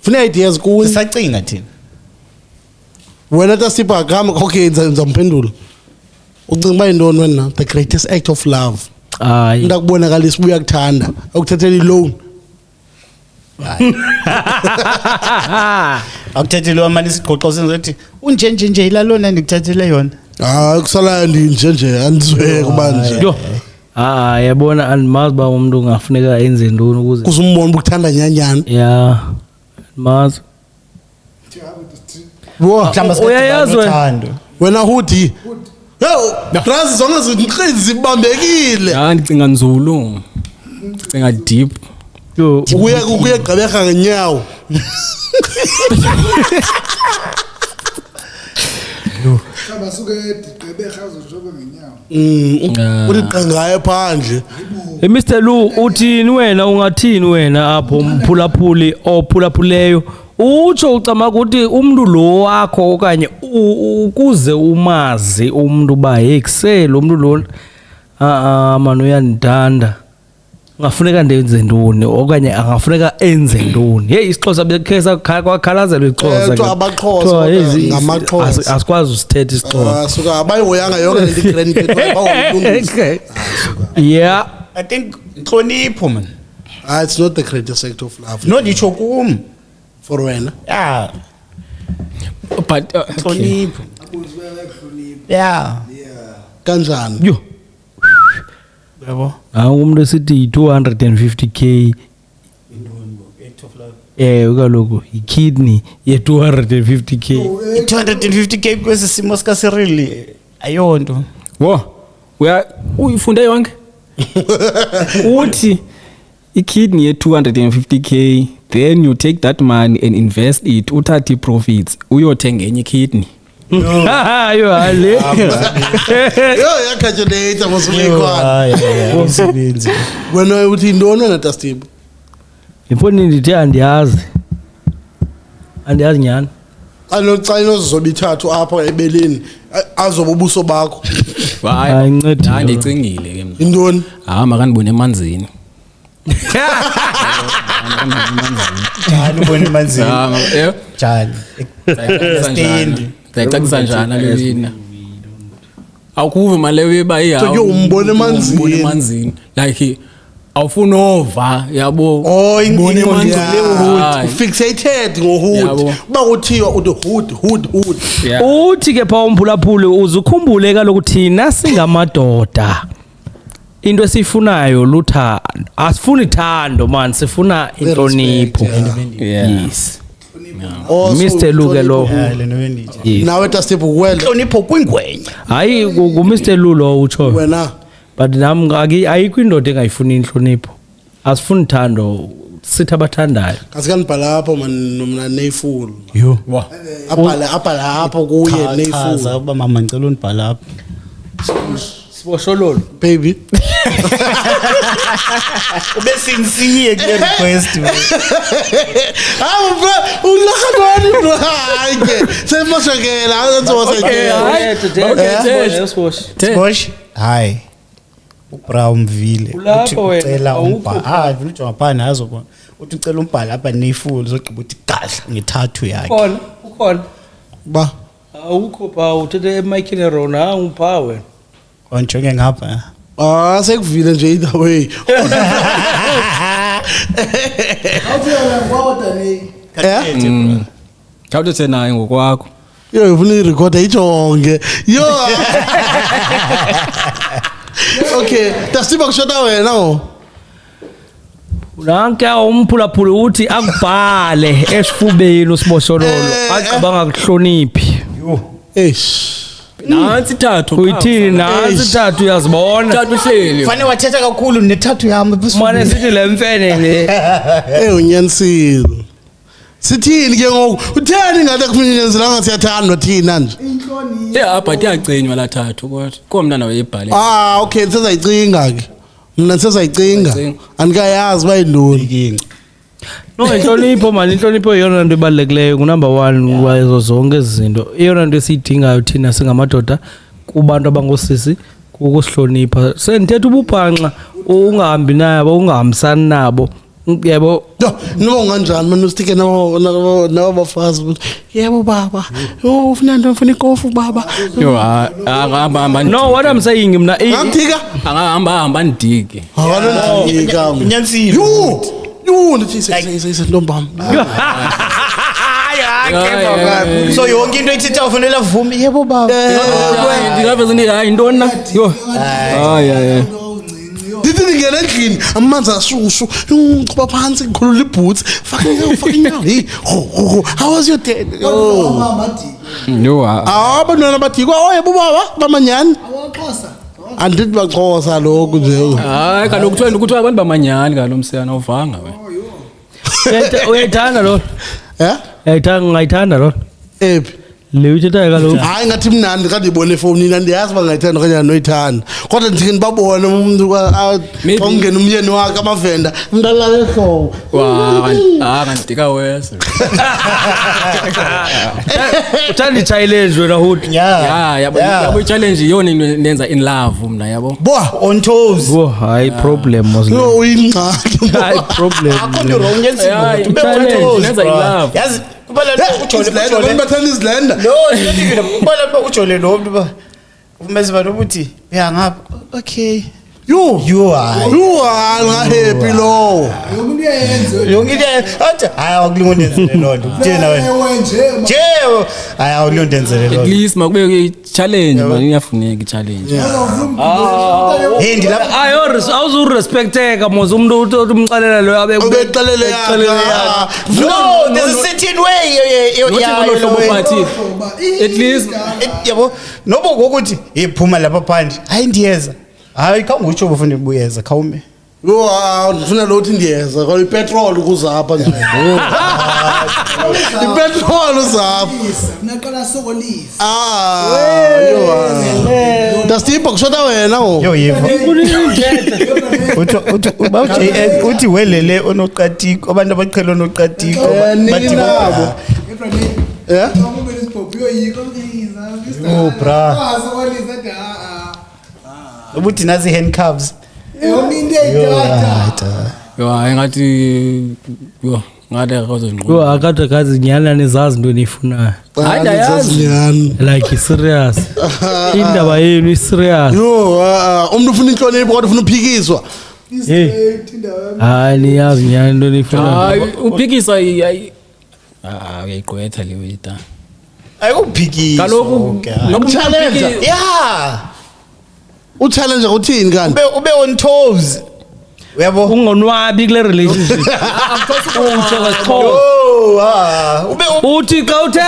Funa ideas kuwe. Sisacinga thina. Wena tasipha gama okay ngizamphendula. Ucinga uba yintoni wena the greatest act of love? Hayi. Ndakubonakalisa ubuya kuthanda ukuthathela i-loan. Akuthathele amali isiqoqo senzathi unjenje ilalona ndikuthathele yona. Kusala nje andizwe kuba nje. Yabona andimazi ba umuntu ungafuneka enze ntoni ukuze kuzumbona ukuthanda nyanyana. Yeah. Mazi. Uyayazi wena hudi. Brazi zonke zibambekile. Ndicinga nzulu. Ndicinga deep. Kuya Gqeberha ngenyawo. Basuke Gqeberha azojoba ngenyawo. Uthi qangaye phandle. Mr Lu uthini wena ungathini wena apho mphulaphuli ophulaphuleyo utsho ucama ukuthi umuntu lo wakho okanye ukuze umazi umuntu ba hey kuselo umuntu lo manje uyandanda ngafuneka ndenze ntoni okanye angafuneka enze ntoni hey isixhosa bekhesa kwakhalazelwe isixhosa abaxhosa ngamaxhosa asikwazi usithetha isixhosa suka abayihoyanga yonke lento grand bawulungisa yeah I think nhlonipho man it's not the greatest act of love no dicho kum for wena yeah but nhlonipho yeah kanjani yo yabo umuntu esithi 250k ukaloku ikidney ye 250k 250k because simo sikasirili ayonto wo uyifunde yonke uthi ikidney ye 250k then you take that money and invest it uthathe profits uyothenga enye kidney yo hale yo yakhajonate mosubekwana umsebenzi wena uthi ndoni wena Dastib ifoni ndithi andiyazi nyani anoxayino zizobithathu apha ebeleni azoba ubuso bakho hayi ndicingile ke mna indoni makanibone emanzini njani ubona emanzini njani stand Tayixakisa njani lewina awukuve mali weba ihawu so umbone emanzini like awufuna ova yabo ingibone emanzini fixated ngohood ba uthiwa hood uthi ke pha umphulaphuli uzukhumbule kaloku thina singamadoda into esifunayo luthando asifuni thando man sifuna inhlonipho yes Mr Luke lo nawe Dastib ukwele inhlonipho kwingwenya hayi ku Mr Lulo utsho wena but nam ayikho indoda engayifuni inhlonipho asifuni thando sithi abathandayo asikanibhala lapho mna neyful yo abhala lapho kuye neyful uba mama ngicela unibhala lapho siboshololo baby ube sinsiye kule request bro ulakhabani bro hayke semoshakela Bosh hayi ubra umvile uthi ucela umbhala vele ujonga phana azobona uthi ucela umbhala lapha neyful uzogqiba uthi gadla ngithathu yakhe ukhona ba awukho pha uthethe eMichael Rona ungipha wena onjonge ngapha sekuvile nje either way khawuthe thena ngokwakho yo ufuna irecord ijonge yo okay Dastib akushota wena nanke umphulaphuli uthi akubhale esifubeni usiboshololo acabanga kuhloniphi yo nansi thathu uyithini nansi thathu uyazibona thathu uhleli fanele wathetha kakhulu nethathu yami manje sithi lemfene le unyanisile sithini ke ngoku utheni ngathi kufunyenzelanga siyathandwa thina nje inhloni but iyacinywa la thathu kodwa komna nawe yebhale okay sezayicinga ke mina sezayicinga andikayazi bayindoni no inhlonipho manje inhlonipho iyona into ebalulekileyo number 1 wazo zonke izinto iyona into esiyidingayo thina singamadoda kubantu abangosisi ukusihlonipha sendithetha ububhanxa ungahambi nabo ungahambisani nabo yebo no nganjani manje usitike nabafazi yebo baba ufuna nto ufuna ikofu baba yo hamba no what I'm saying mina ngithika hamba ndike ndika unyanisile yo ndithi sesilombam so yonke into ithitha ufanele vumi yebo baba ndingaveza ndi hayi intoni na yo hayi ndithi ngene endlini amanzi ashushu uchuba phansi ngikhulula iboots fucking hey how was your day yo abantwana badikwa yebo baba bamanyani awaxhosa andithi baxhosa lokhu nje hayi kaloku kuthiwa abantu bamanyani kalomsiyana uvanga we uyayithanda lo yeah ngayithanda lo ephi le uthethayo kaloku hayi ngathi mnandi kade ibone efowunini andiyazi uba ngayithanda okanye anoyithanda kodwa ndithi ndibabone umuntu Maybe. ongena umyeni wakhe amavenda umntalala ehlobo ngandika wese uthanda i-challenge wena hood yabo i-challenge yiyona into nenza in love mna yabo boa on toes wo hayi problem was yo uyingxaki hayi problem akho nto wrong yenza Yeah, ube on challenge, toes nenza bro. i-love. yazi kubala ujole abantu bathanda izilenda no yini kubala ujole lo mntu ba umeze bantu ukuthi ya ngapha okay you are happy lo Umuntu uyayenza. yonke into athi hayi akulingonenzele loo nto kuthena wena Ewe nje. nje hayi akulingonenzele loo at nto least makube i-challenge man iyafuneka i-challenge hey ndilapha awuzurespecteka mos umuntu uthi umxelela lo abe ubexelele no there's a certain way at least yabo nobo ngokuthi iphuma lapha phandle hayi ndiyeza hayi khawungutsho bufuna ubuyeza khawume yo ndifuna lo uthi ndiyeza kwa ipetrol kuzapha nje ipetrol uzapha Naqala sokolisa. yo dasipho kushota wena ngo yo yiva uthi welele onoqatiko abantu abaqhela onoqatiko bathi babo yeah Ngombe lesiphofu yoyiko ngiyinza. oh bra Sokolisa da. ubuthi nazi handcuffs Yominde idatha. yo hayi ngathi yo ngade akazonqoba yo akade kazi nyana nezazi into nifunayo Hayi, ndayazi. like serious indaba yenu serious yo umuntu ufuna inhlonipho kodwa ufuna uphikiswa hayi niyazi nyana into nifunayo hayi uphikisa uyayigqwetha leyo ita ayikuphikisa kaloku challenge yeah uchallenge uthini kanti ube on toes uyabo ungonwabi kule relationship ube uthi xa uthe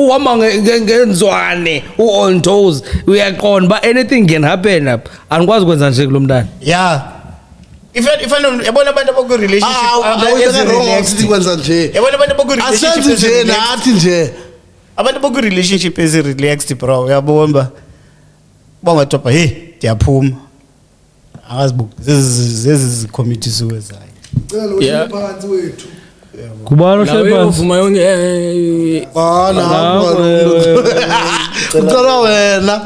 uhamba ngenzwane u-on toes uyaqonda uba anything can happen apha andikwazi ukwenza nje kulo mntana yeah if yabona abantu abakwi relationship sithi kwenza nje yabona abantu abakwi asenze nje relationship nathi nje abantu abakwi relationship ezi relaxed bro uyabona ba bangathopa hey ndiyaphuma akazibuki zezi committee suwezayo Cela lo phansi wethu. kubani ohleli phansi uvuma yonke kucelwa wena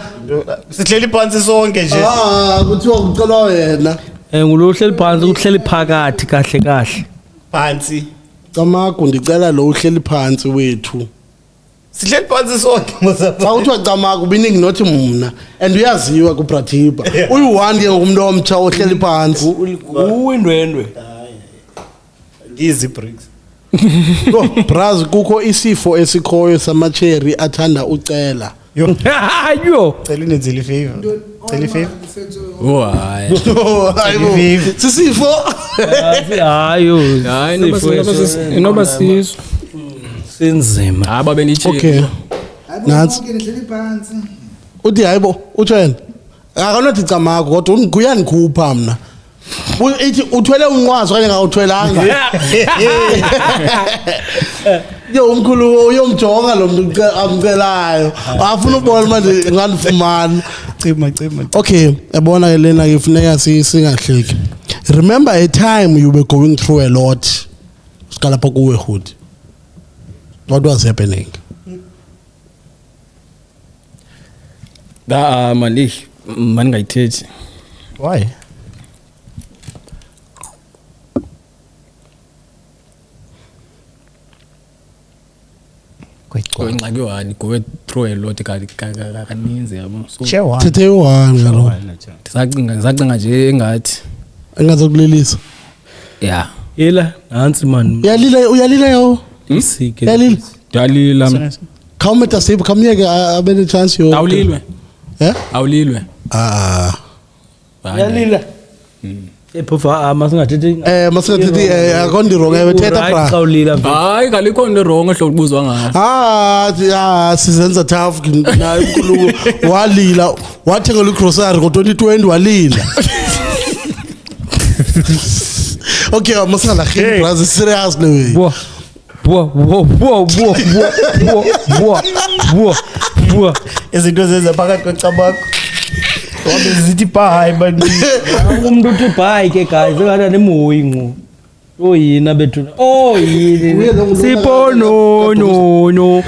sihleli phansi sonke nje kuthiwa kucelwa wena ngulo uhleli phansi uhleli phakathi kahle kahle phansi Camagu ndicela lo uhleli phansi wethu sihleli phansi sonke xa kuthiwa Camagu biningi nothi mna and uyaziwa kuBratiba uyi-one ke ngokumuntu omtsha ohleli phansi uwindwendwe ndizi bricks braz kukho isifo esikhoyo samacheri athanda ucela yo yo cela unenzile ifavor cela ifavor oh hayi hayibo sisifo hayo hayi inoba siso sinzima hayi babe nithi okay Nansi. Nansi. Ngihleli phansi. uthi hayibo utsho yena akanothi Camagu kodwa kuyandikhupha mna ithi uthwele unqwazi okanye ngawuthwelanga yo umkhulu uyomjonga lo muntu amcelayo afuna ubona manje ngandifumana cima okay yabona ke lena ke kufuneka singahleki remember a time you were going through a lot sikalapha kuwe hood what was happening da mani ngayithethi why ingxaki one go through a lot kaninzi yabo so share one thethe u-one kalo ngisacinga nje engathi engaze kulilisa ya yela nantsi man uyalila yo sike uyalila ndiyalila khawume Tasipho khamyeke abe ne chance yo awulilwe awulilwe yalila ephofa masingathethi masingathethi akondirong ebethetha bra xawulila hayi kalikho into wrong ehlo ubuzwa ngayo sizenza tough naye unkulunkulu walila wathengela igrocery ngo-2020 walila okay masingalaheli bras serious le way bo buwa izinto zenza phakathi kwecabakho wabe zithi bye bantu umuntu uthi bye ke guys ekade nemoyi ngo oyina bethu oyini Sipho no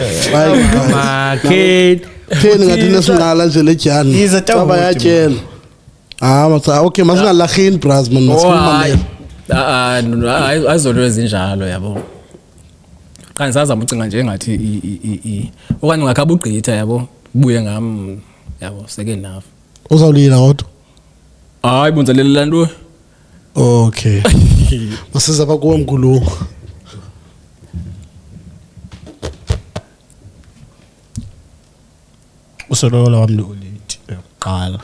market Theni ngathi nesingala nje lejani baba yatshela matsa okay masingalahlini bras man masikhuluma le azolo ezinjalo yabo kanti sazama ucinga nje ngathi okanye ngakhaba ugqitha yabo buye ngam yabo second half uzawulina kodwa hayi bunzalela lanto okay masiza bakuwe mkhulu usolola wami oleti qala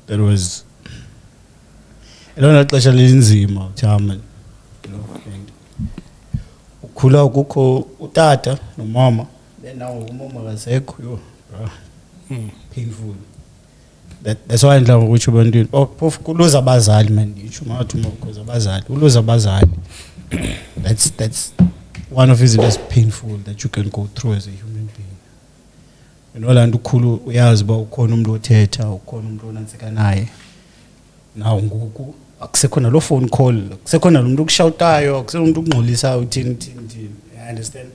that was elona xesha linzima German ukhula kukho utata nomama nawo umama kasekho yo painful that's why ndla ukuthi abantu phofu kuluza abazali man ngitsho mathi ukuza abazali uluza abazali that's one of his most painful that you can go through as a human being. Lanto ukhulu uyazi ba ukhona umuntu othetha ukhona umuntu onanseka naye nawo ngoku akusekhona lo phone call akusekhona lo muntu ukushawutayo akusekhona umuntu ukungxolisa uthini I understand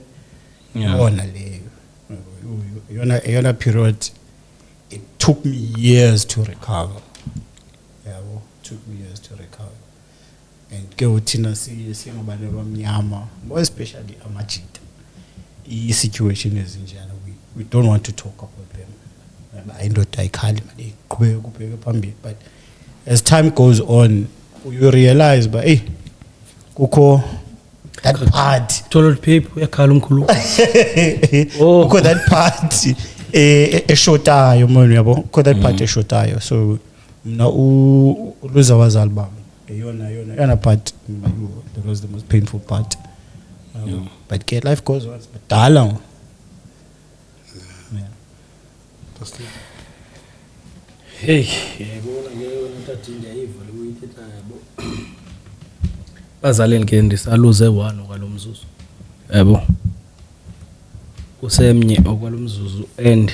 yona leyo yona period it took me years to recover took me years to recover and ke uthina singabantu abamnyama more especially amajita I situation ezinjalo we don't want to talk about them ayindoda ayikhali manje iqhubeke kubheke phambili but as time goes on you realize ba kukho that part toilet paper uyakhala umkhulu kukho that part eshotayo manje yabo kukho that part eshotayo so mina uluza abazali bami yona part that was the most painful part but life goes on but dala hey yabona ke ntathi ndiyayiva lo uyithetha yabo bazaleni ke ndisaluze 1 okwalomzuzu yabo kusemnye okwalomzuzu and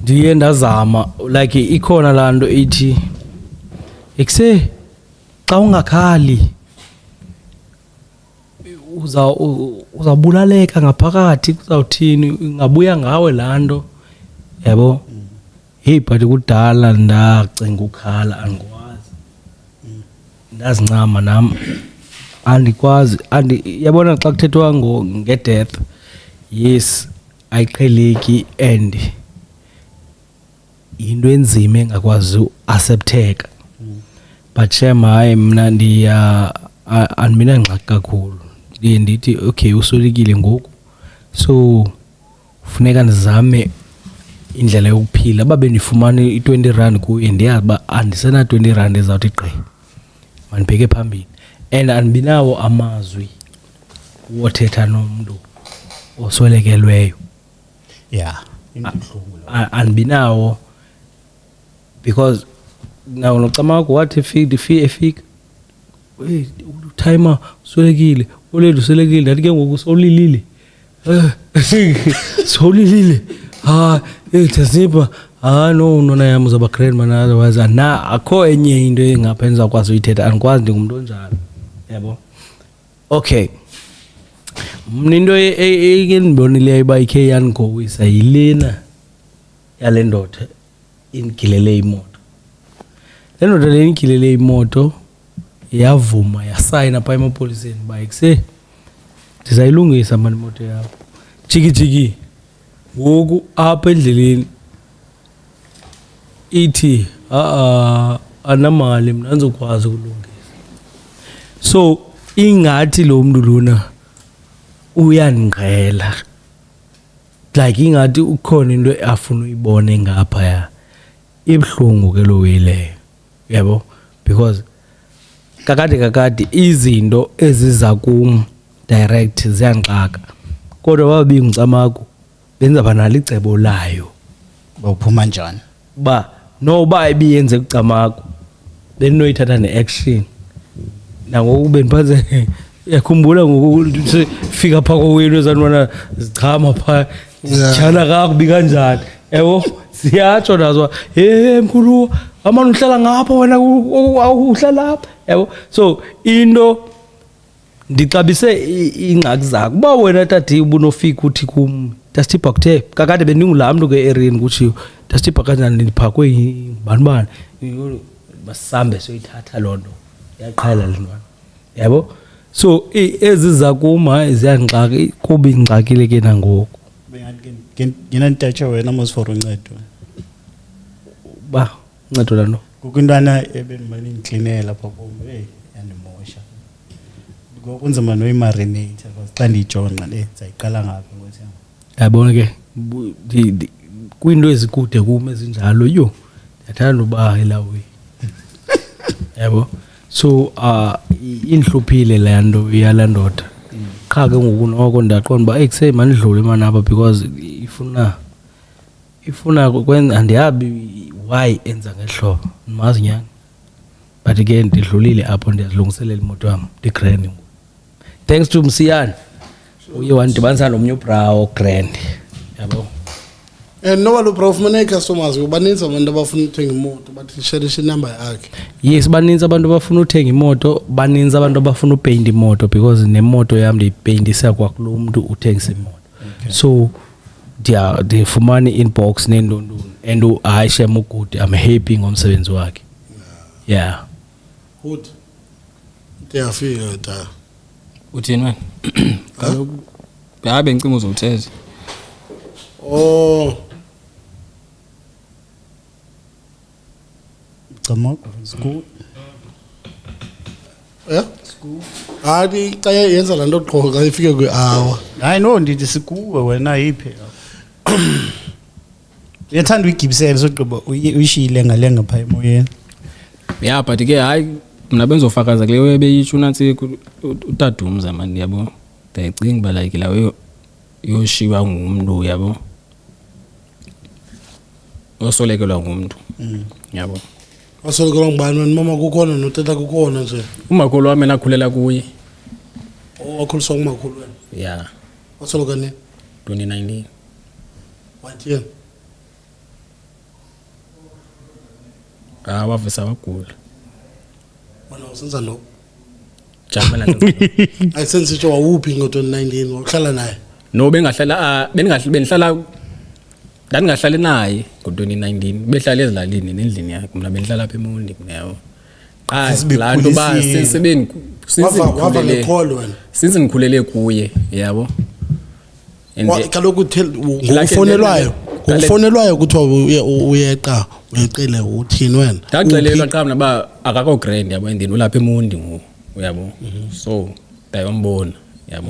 ndiye ndazama like ikhona lanto ethi ekuse xa ungakhali uzabulaleka ngaphakathi kuzawuthini ngabuya ngawe lanto yabo hey but kudala ndacinga ukhala angikwazi ndazincama nami andikwazi yabona xa kuthethwa ngedeath yes ayiqheleki and into enzima engakwazi accepteka but shame hayi mina andimina ngxaki kakhulu ndithi okay usolekile ngoku so kufuneka ndizame indlela yokuphila babe ndifumana i20 kuye ndiyazi ba andisena 20 ezawuthi gqi mandibheke phambili and andibinawo amazwi wothetha nomuntu oswelekelweyo andibinawo because now nocamakho wathi efika timer uswelekile olethu uswelekile ndathi ke ngoku solilile solilile thasipa no nona yami uzaba grandman otherwise akho enye into engapha endizawukwazi uyithetha andikwazi ndingumuntu onjalo yabo okay mna into endibonileyo uba ikhe yandingowisa yilena yale ndoda ingilele imoto le ndoda le ingilele imoto yavuma yasayina phaa emapoliseni uba ekuse ndizayilungisa mani imoto yakho jiki ngoku apha endleleni ithi anamali mna andizokwazi ukulungisa so ingathi lo mntu lona uyandingqela like ingathi ukhona into afuna uyibone ngaphaya ibuhlungu ke lo weyileyo yabo because kakade izinto eziza kum direct ziyangxaka kodwa babi ngicamako benza banalo icebo layo bawuphuma njani ba noba ibiyenze kucamako benoyithatha neaction nangoku beniphanze yakhumbula ngokuthi fika pha kowenu ezantwana zichama pha sijana kakubi kanjani yabo siyatsho nazo mkhulu amana uhlala ngapha wena uhlala lapha yabo so into ndixabise ingxaki zakho uba wena tati ubunofika uthi kum Dasitipha kuthe kakade bendingula muntu ke area kuthi Dasitipha kanjani ndiphakwe yibani basambe soyithatha lonto yaqhala lentwana yabo so eziza kuma ziyangxaki kuba ingxakile ke nangoku ngena ntatsha wena mos for uncedo ba uncedo lano kukwintwana ebendimane ngicleanela lapha bombe yandimosha ngokunzima noyimarinate xa ndiyijonga le zayiqala ngaphi ngothi yabona ke kwinto ezikude kuma ezinjalo yo ndiyathanda uba elawe yabo so inhluphile le nto yalandoda qha ke ngoku noko ndaqonda uba ekuse mandidlule manje apha because ifuna kwenza andiyabi why enza ngehlobo mazi nyani but again ndidlulile apho ndiyazilungiselela imoto yami ndigrand thanks to Msiyane uye wandibanisa nomnye ubra grand yabo noba lo bra ufumene customers baninzi abantu abafuna ukuthenga imoto bathi share number yakhe yes baninzi abantu abafuna ukuthenga imoto baninzi abantu abafuna upaint imoto because nemoto yami ndiyipaintisa kwakulo muntu uthengisa imoto so ndifumana inbox nendonto and ayishe mugude I'm happy ngomsebenzi wakhe yeah good ndiyafika ta uthini wena kaloku yabe ngicima uzotheza Camoko school school adi xa yenza lanto qho xa ifike kwi-hour hayi no ndithi sikuwe wena yiphi uyathanda uyigibisela sogqiba uyishiyile ngalenga phaa emoyeni yeah but ke hayi mna benzofakaza kule webeyitsho unantsi utadumza mani yabo ndiyacinga uba like lawo yoshiwa ngumntu yabo osolekelwa ngumntu yabo osolekelwa ngubani wena mama kukhona notata kukhona nje umakhulu wami nakhulela kuye wakhuliswa ngumakhulu wena yeah wasoleka nini 2019 wathini wavisa wagula wena usenza lo jamana ayisensitsho wawuphi ngo-2019 wakuhlala naye no bengahlala bendihlala ndangahlali naye ngo-2019 behlala ezilalini nendlini yakhe mna bendihlala apha eMondi kunayo laa nto uba since ndikhulele kuye yabo kaloku ngufonelwayo kuthiwa uyeqa uyeqile uthini wena ndaxelelwa qha mna uba akakho grand yabo endini ulapha eMondi ngoku uyabo so ndayombona yabo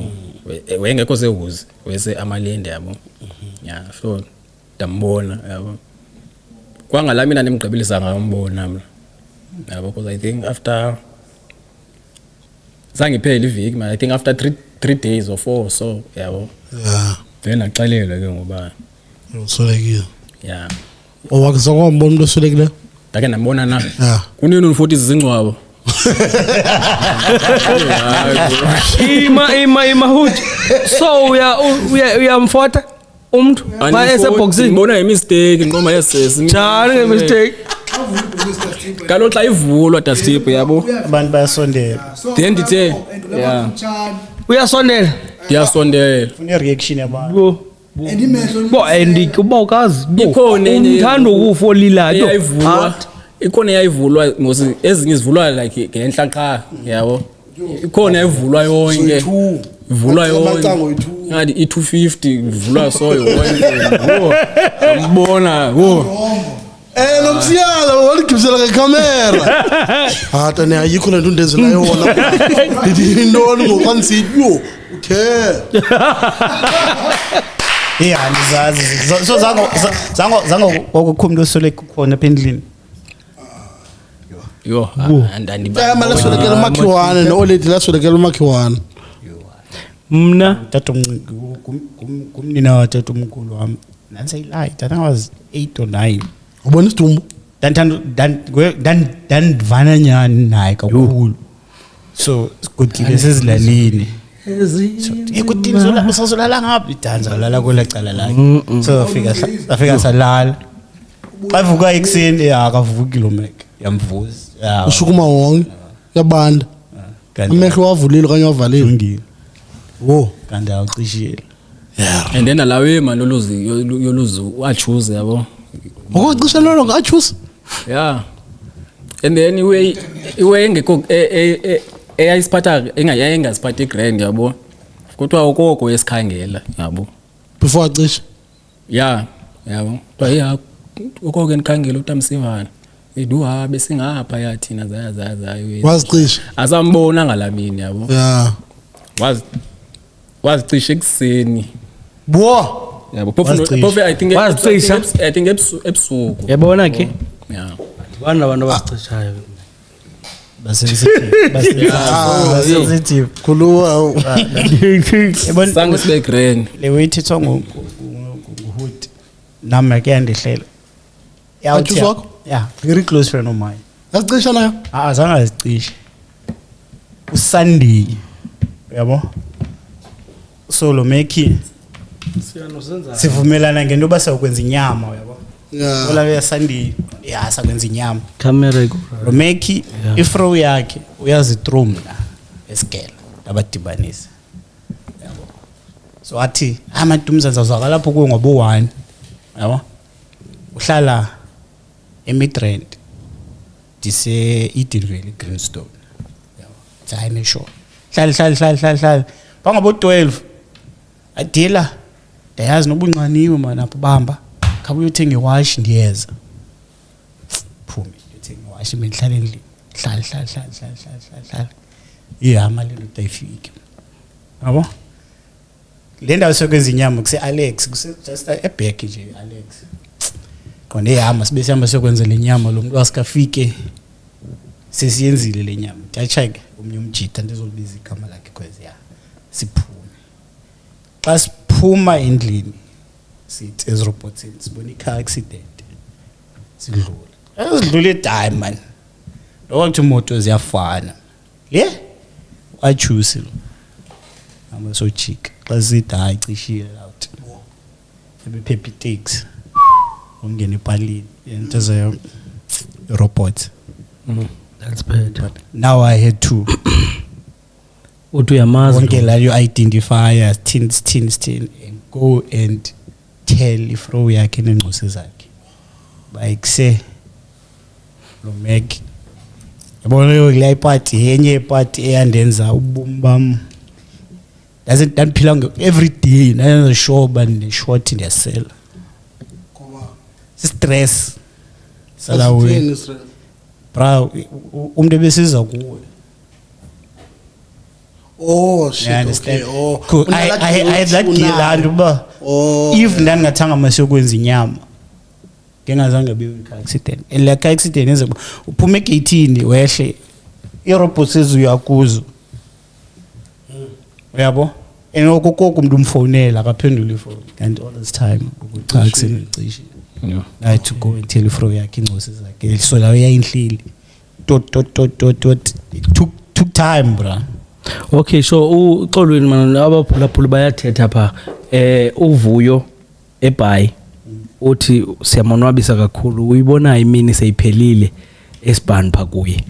wengekho sehuzi wese amalinde yabo yeah so ndambona yabo kwangala mina ndimgqibelisa ngayombona mna yabo because I think after zange iphele iviki man I think after 3 days or 4 so yabo yeah then naxelelwa ke ngoba usolekile yeah owakuzwa mbona umuntu osolekile ndake ndambona na yeah kunini unifuthi izingcwabo ima hood so uyamfota umuntu bayeseboxini ngibona ngemistake ngoma yesesi njani ngemistake kaloku xa ivulwa Dasitipha yabo abantu bayasondela then ndithe yeah uyasondela ndiyasondela funa reaction yabantu bo andikuba ukazi ikhona enye ngithanda ukufolila yayivulwa ikhona yayivulwa ngosi ezinye zivulwa like ngenhla qha yabo ikhona yayivulwa yonke ivulwa yonke ngathi i250 ivulwa so yonke ambona lo Msiyane waligibisela ngekamera hata ne ayikho lento ndezela yona ndithi intoni ngokansipho uthe yeah ndizazi so zango kokukhumlo sole kukhona pendlini yo andibamba malasolekela umakhiwane no-oledi lasolekela umakhiwane mna tata kumnina watata umkhulu wami nansiyilayi that I was 8 or 9 ubona isidumbu dandivana nyani naye kakhulu so sigudile sezilalini ekuthini usazolala ngaphi danza lala kule cala lakhe so afika salala bavuka ekseni akavuki lo mek yamvuza ushukuma wonke yabanda amehlo wavulile kanye wavalile ngini kanti awucishile and then alawe man yoluzi wachoose yabo ngokucisha lolo ngachoose and then iwe engekho eyayisiphatha engayayengaziphatha igrand yabo kodwa ukoko esikhangela yabo before acisha yabo bayi ukoko enikhangela uTamsivana eduha besingapha yathina zayo wazicisha azambona ngalamini yabo wazicisha ekseni yabo phofu I think ebusuku yabona ke bana abantu abacishayo basensitive khuluwa sange sibe grand le wayithethwa nguhood nama ke andihlela very close friend of mine azicisha nayo azange azicishe uSunday yabo so lo meki sivumelana ngento basa ukwenza inyama yabo ola ya Sunday sakwenza inyama camera lo meki ifro yakhe uyazithroomla esigela abadibanisa yabo so athi amadumzanza uzaka lapho kuwe ngobo 1 yabo uhlala eMidrand dise Edenville Greenstone yabo tsayine show hlala bangabo 12 adila dayazi nobunqaniwe mana bamba khabe uyothenga iwash ndiyeza phumi uyothenga iwash menhlala endlini hlala ihama lelo dayifike yabo le ndawo sokwenza inyama kuse Alex kuse just eback nje Alex konde ihama sibe sihamba sokwenza le nyama lo muntu asikafike sesiyenzile le nyama tacheke umnye umjita ndizolibiza igama lakhe kwezi siphume xa siphuma endlini sithi ezirobotini sibona icar accident sidlule time man lokho imoto ziyafana wachoose lo ama so chick xa sithi hayi cishile out ebephephi takes ungene epalini into ze robot that's bad but now I had to uthi uyamazi wonke la you identifier tin and go and tell ifro yakhe nenqose zakhe bayikse lo meg yabona yo le party yenye party eyandenza ubumu bam doesn't danphila every day na show bani short ndiyasela ngoba stress sala we bra umuntu besiza kuwe shit I understand. okay Cool. I that deal ba if ndangathanga masiyokwenza inyama ngengazange be car accident le car accident enze uphume egate wehle irobot ezuyakuzo uyabo enokoko umuntu umfonela akaphendula ifone and all this time car accident cishe I had to go and tell ifro yakhe ingcose zakhe so la uyayinhlili it took time bra. Okay, so uxolweni mana abaphulaphula bayathetha pha uvuyo eBay uthi siyamonwabisa kakhulu uyibona imini seyiphelile esibhani pha kuye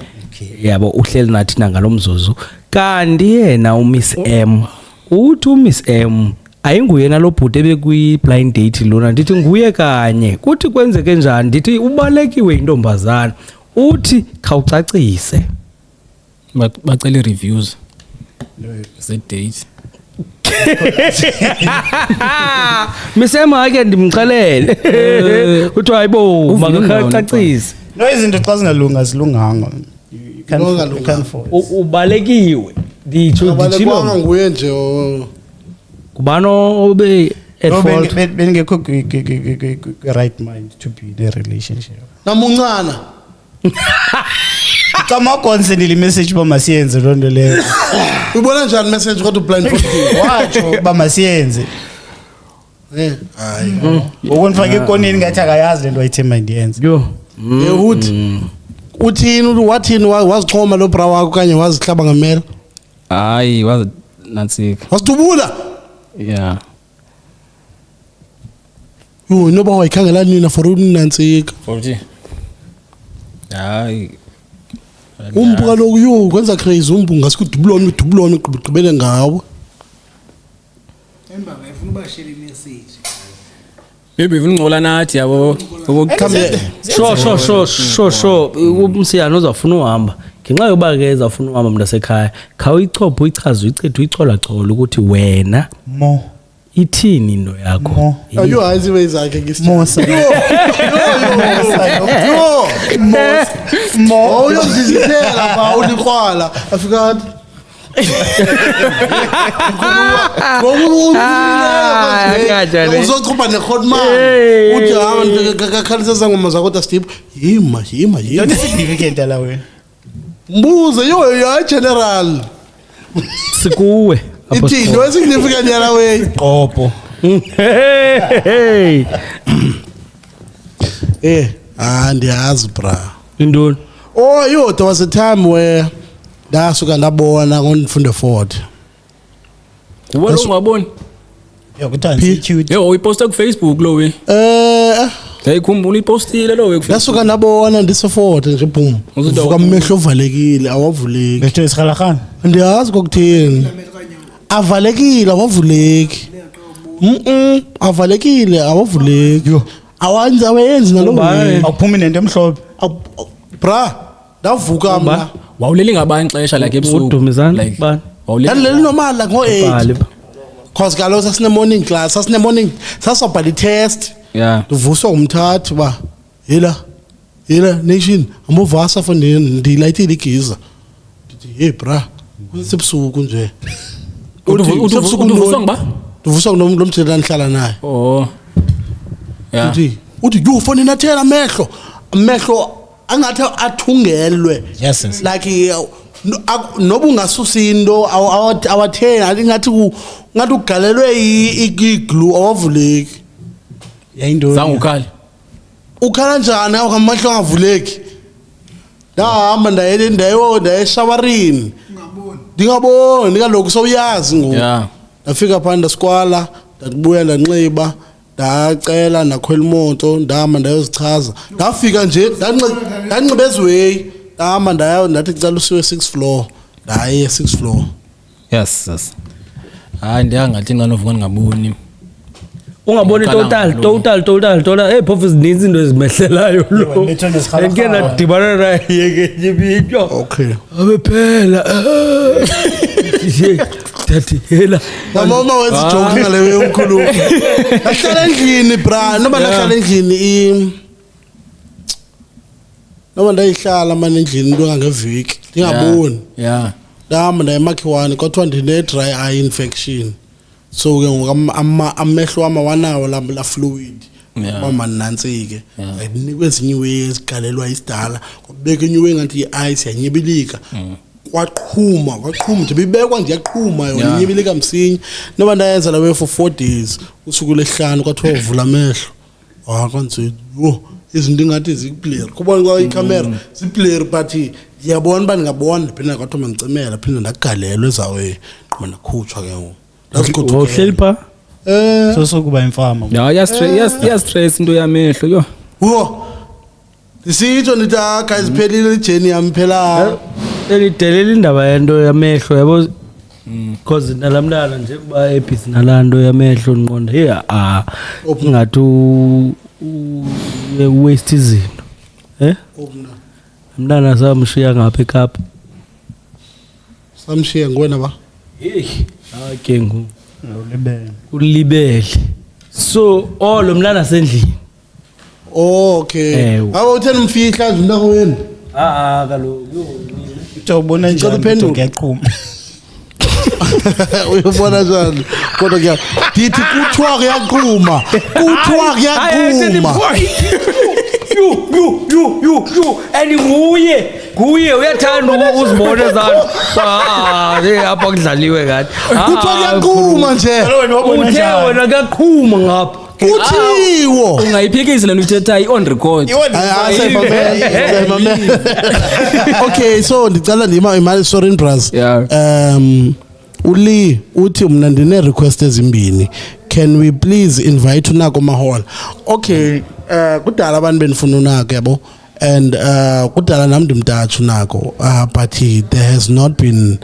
yabo uhleli nathi ngalomzuzu kanti yena uMiss M uthi uMiss M ayinguyena lo bhuti ebekwi blind date lona ndithi nguye kanye kuthi kwenzeke njani ndithi ubalekiwe intombazana uthi khawucacise bacela reviews the date misema ake ndimxelele uthi hayibo makacacise no izinto xa zingalunga zilunganga you can ubalekiwe nditsho ubalekwa nguye nje kubano obe at fault bengekho right mind to be in a relationship namuncana Kama consent message ba masiyenze lonto leyo. Ubona njani message kodwa blind for wacho ba masiyenze. Hayi. Ukunifaka ikoneni ngathi akayazi lento ayithemba ndiyenze. Yo. Ehud. Uthini wathini wazichoma lo bra wakho kanye wazihlaba ngamela? Hayi nantsika. Wasitubula? Yeah. Yo noba wayikhangela nina for unantsika. 40. Hayi. Umbu kaloku yo kwenza crazy umbu ngasikudubulona ugqibele ngawo. Emba ngifuna ubashela imessage. Maybe ungcola nathi yabo. Sure. Umsiyana uzafuna uhamba. Ngenxa yoba ke ezafuna uhamba mntasekhaya. Khawuyichophe uyichaze uyichithe uyicola ukuthi wena Mo. Ithini into yakho? Ayo hayi wezakhe ngisithi. Mosa. Mo uyozizithela ba uliqwala afika uzochupha ne-hotman uthi kakhalisa zangoma zakho kodwa Steve yima Not significant la wena. mbuze yo general Sikuwe. ithini wesignificant yala we Qopo. ndiyazi bra Intoni? yo there was a time where ndasuka ndabona ngonifunde Ford Ubona ungaboni? Yo kuthani cute. Yo uyiposta ku Facebook lo we. Ngiyikhumbula ipostile lo we ku Facebook. ndasuka ndabona ndiseford nje boom uvuka amehlo ovalekile awavuleki Bethu isikhalakhan. ndiyazi kokuthini avalekile awavuleki avalekile awavuleki awenzi awenzi nalo Awuphumi nento emhlophe. bra ndavuka mna Wawuleli ngabani ixesha like ebusuku. Udumizana bani? ndaleli normal like ngo8 Bhali. cause kaloku sasine morning class sasine morning sasobhala i-test Yeah. ndivuswa umthathu ba yela nation ambovasa for ndilayithile igiza ndithi hey bra kusebusuku nje Uduvuswa ngba? ndivuswa nomjela nihlala naye Oh. Yeah. uthi yo fone nathela amehlo angathi athungelwe Yes. like noba ungasusa into awatheni alingathi ngathi ugalelwe iglue awavuleki Yayindoni. Zangukhali. ukhala njani amahlo angavuleki ndahamba ndaye eshawarini ndingaboni kaloku sowuyazi ngoku Yeah. ndafika phaa ndasikwala ndabuya ndanxiba ndacela ndakhwela imoto ndahamba ndayozichaza ndafika nje ndanxiba eziweyi ndahamba ndathi kucela usiwe 6th floor ndaye 6th floor. Yes. Hayi ndiyangathi ngalo vuka ngaboni. Ungaboni total hey phofu zininzi into ezimehlelayo lo ngeke nadibana naye ke nyibityo okay abephela dathi hela mama wenza joke ngaleyo umkhulu ahlala endlini bra noba nahlala endlini noba ndayihlala manje endlini into ngangeviki ndingaboni Yeah. ndahamba ndayemakhiwane kwathiwa ndine-dry eye infection so ke ngoku amehlo wami awanawo la fluid mama nantsike ndinikwe ezinye iweyi ezigalelwa isidala kubeka enye iweyi ngathi i-ice yanyibilika kwaqhuma nje bibekwa nje yaqhuma yona inyibilika msinya noba ndayenza lawe for 4 days usuku lehlanu kwathiwa uvula amehlo kwanze yo izinto ingathi zikublur kubona kwa ikhamera ziblur but ngiyabona uba ndingabona phinde kwathiwa mandicimela phinde ndagalelwa ezawe qhuma nakhutshwa ke ngoku uhleli pha sokuba imfama. Yeah, stress into yamehlo yo. Ndisitsho ndithi guys phelile ijeni yami phela elidelela indaba yento yamehlo yabo because nalamntana nje kuba ebhizi nalando yamehlo nqonda hey ngathi waste izinto umntana samshiya ngapha eKapa samshiya ngwena ba ke ngo ulibele so lo mntana sendlini okay awu utheni mfihla nje ndako wena kaloku Utobona njani ngiyaqhuma. uyabona njani kodwa ndithi kuthiwa kuyaqhuma you and nguye uyathanda uzibona zana apha kudlaliwe ngathi kuthiwa kuyaqhuma nje uthe wena kuyaqhuma ngapha Kuthiwo. Ungayiphikisi lento uthetha on record. Okay, so ndicela ndima sorry bros. Yeah. Uli uthi mna ndine request ezimbini. Can we please invite uNako Mahol? Okay, kudala abantu benifuna uNako yabo. And kudala nami ndimtatsha uNako. But there has not been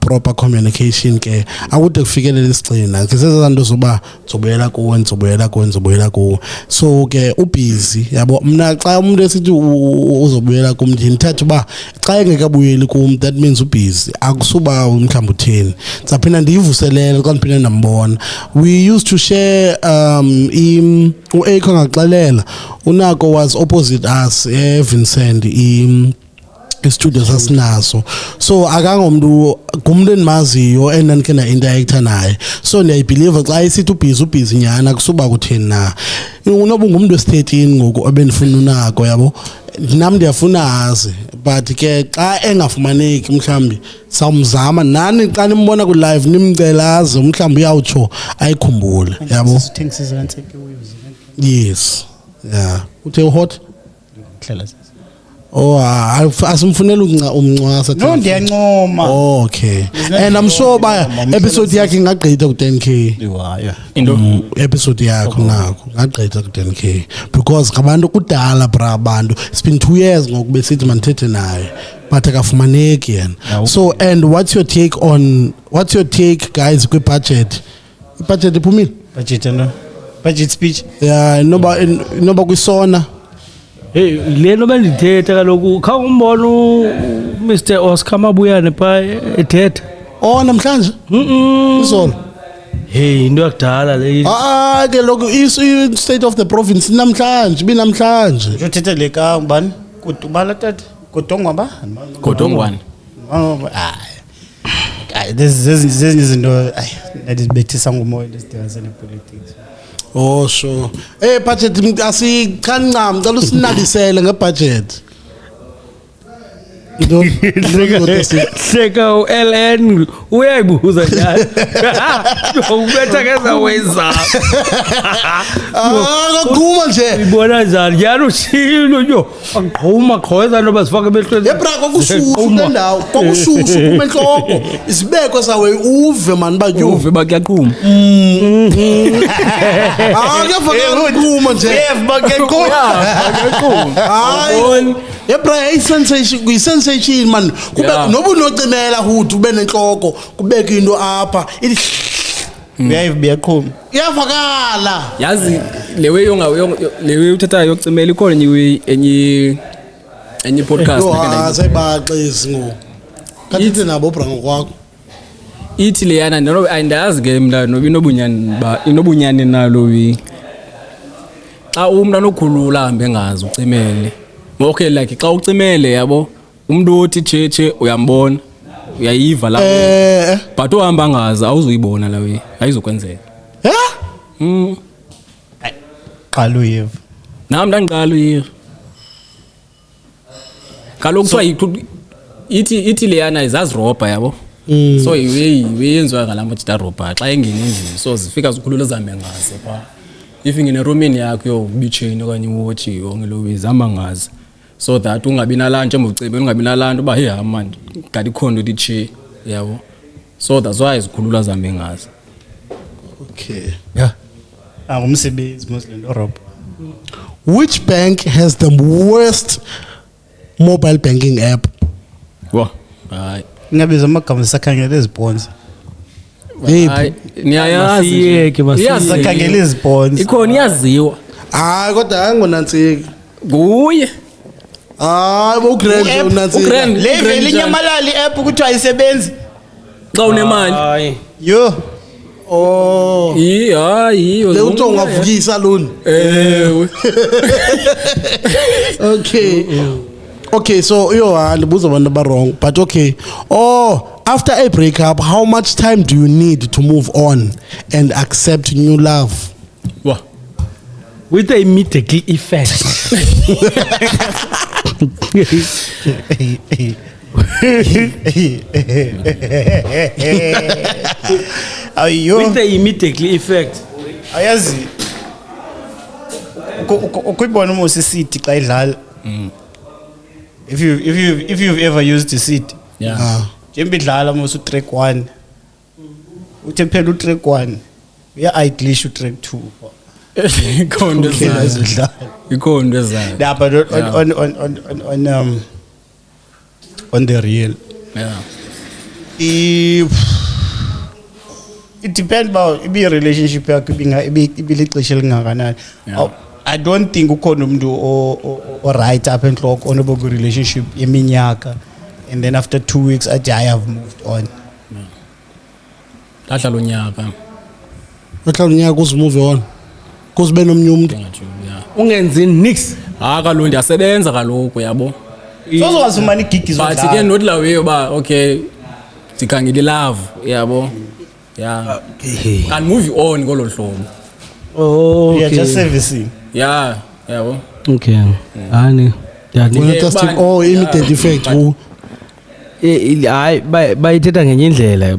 proper communication ke akude kufikelela isigcina ke sezanto zoba zobuyela kuwe so ke ubusy yabo mina xa umuntu esithi uzobuyela kumthi nithatha ba xa engekabuyeli kum that means ubusy akusuba umhlamba utheni saphinda ndiyivuselela xa ndiphinde ndambona we used to share uAko ngaxelela uNako was opposite us eVincent istudio sasinaso so akangomuntu kumuntu endimaziyo endanikhe na-interacta naye so ndiyayibhiliva xa isithi ubhizi nyana kusuba kutheni na unoba ungumntu wesi-13 ngoku ebendifuna uNako yabo nam ndiyafuna azi but ke xa engafumaneki mhlawumbi sawumzama nani xa nimbona ku-live nimcela aze mhlawumbi uyawutsho ayikhumbule yabo yes yeah uthe uhot Oh, asimfunela umncwasa. No, ndiyancoma. Oh, okay. And I'm sure by episode yakhe ingagqitha ku10k. Yeah. Into episode yakho nako ngagqitha ku10k because ngabantu kudala bra abantu it's been 2 years ngokube sithi mandithethe naye but akafumaneki yena. So and what's your take guys kwi budget? Budget iphumile? Budget speech. Yeah, noba kwisona. Hey, leno bendithetha kaloku kha umbona Mr Oscar Mabuyane pha ethetha. Oh namhlanje? Izolo. Hey, into yakudala le. Ke lokho is state of the province namhlanje, binamhlanje. Uthetha le ka ngubani? Kutubala tata. Kotongwa ba? Kotongwane. This izinto ndizibethisa ngomoya lesidingasene politics. Oh sure. Budget asikhancam ngicela usinabisele ngebudget. Seka uLN uyayibuza njalo. Ubetha keza weza. Ngaqhuma nje. Ibona njani? Yana ushilo njo. Angqhuma khoza noba sifake emehlweni. Yebra kokushushu lendawo. Kokushushu kumenhloko. Isibeko sawe uve man bayo. Uve bakuyaqhuma. Kuyafaka ukuqhuma nje. Bakuyaqhuma. Hayi. Yebra sensation man kube noba unocimela huthi ube nenhloko kubeka into apha uyaqhuma iyavakala yazi lewe uthatha yokucimela ikhona enye podcast sebaxisi ngo kathi nabo bra ngokwakho ithi leyana noma andazi ke mla inobunyani nalo xa umuntu anokhulula hambe ngazi ucimele okay like xa ucimele yabo umuntu othi cheche uyambona uyayiva la but uhamba ngazi awuzuyibona la we ayizokwenzeka qala uyiva nami ndangiqala uyiva kaloku kuthiwa ithi leyana izazirobha yabo so iyenziwa ngalamba jita robha xa engene endlini so zifika zikhulula zambe ngazi pha if ingene romini yakho yokubicheni okanye uwatch yonke lo izama ngazi so that ungabi nalantshe embucebe ungabi nalanto ba hey man gadi khondo lichi yabo so that's why izikhulula zambe ngazi okay yeah angumsebenzi Muslim Europe. Which bank has the worst mobile banking app? Wa hayi ngabiza amagama sakhangela ezibonds hayi niyayazi sakhangela ezibonds ikhona iyaziwa hayi kodwa angonantsiki nguye uGrand unantsika level inyamalali app ukuthi ayisebenzi xa unemali yo hayi le uthi ungavukisa lona okay so libuza abantu ba wrong but okay after a breakup how much time do you need to move on and accept new love with the immediate effect ayo with the immediate effect ayazi ukuyibona uMosi City xa idlala. If you've ever used the City. Yeah. Njengoba idlala Mosi track 1. Uthe phela track 1. Uya-idlish track 2. Ikhona ezidlala. Ikhona ezidlala. Yeah, but on the real. Yeah. It depends about ibi relationship yakho ibilixesha elingakanani. I don't think ukhona umuntu o right up enhloko onobo ku relationship yeminyaka and then after 2 weeks I have moved on. Ladlala unyaka. Ladlala unyaka uzimove on. Kuzibe nomnye umuntu. Ungenzi nix. Kaloku ndiyasebenza kaloku yabo. Sozokwazi umani gig izodlala. But ke not lawe ba okay. Sikhangile love yabo. Yeah. Can move on ngolo hlobo. Oh, okay. Yeah, just servicing. Yeah, yabo. Okay. Ani. Fantastic. Oh, immediate effect. Hayi bayithetha ngenye indlela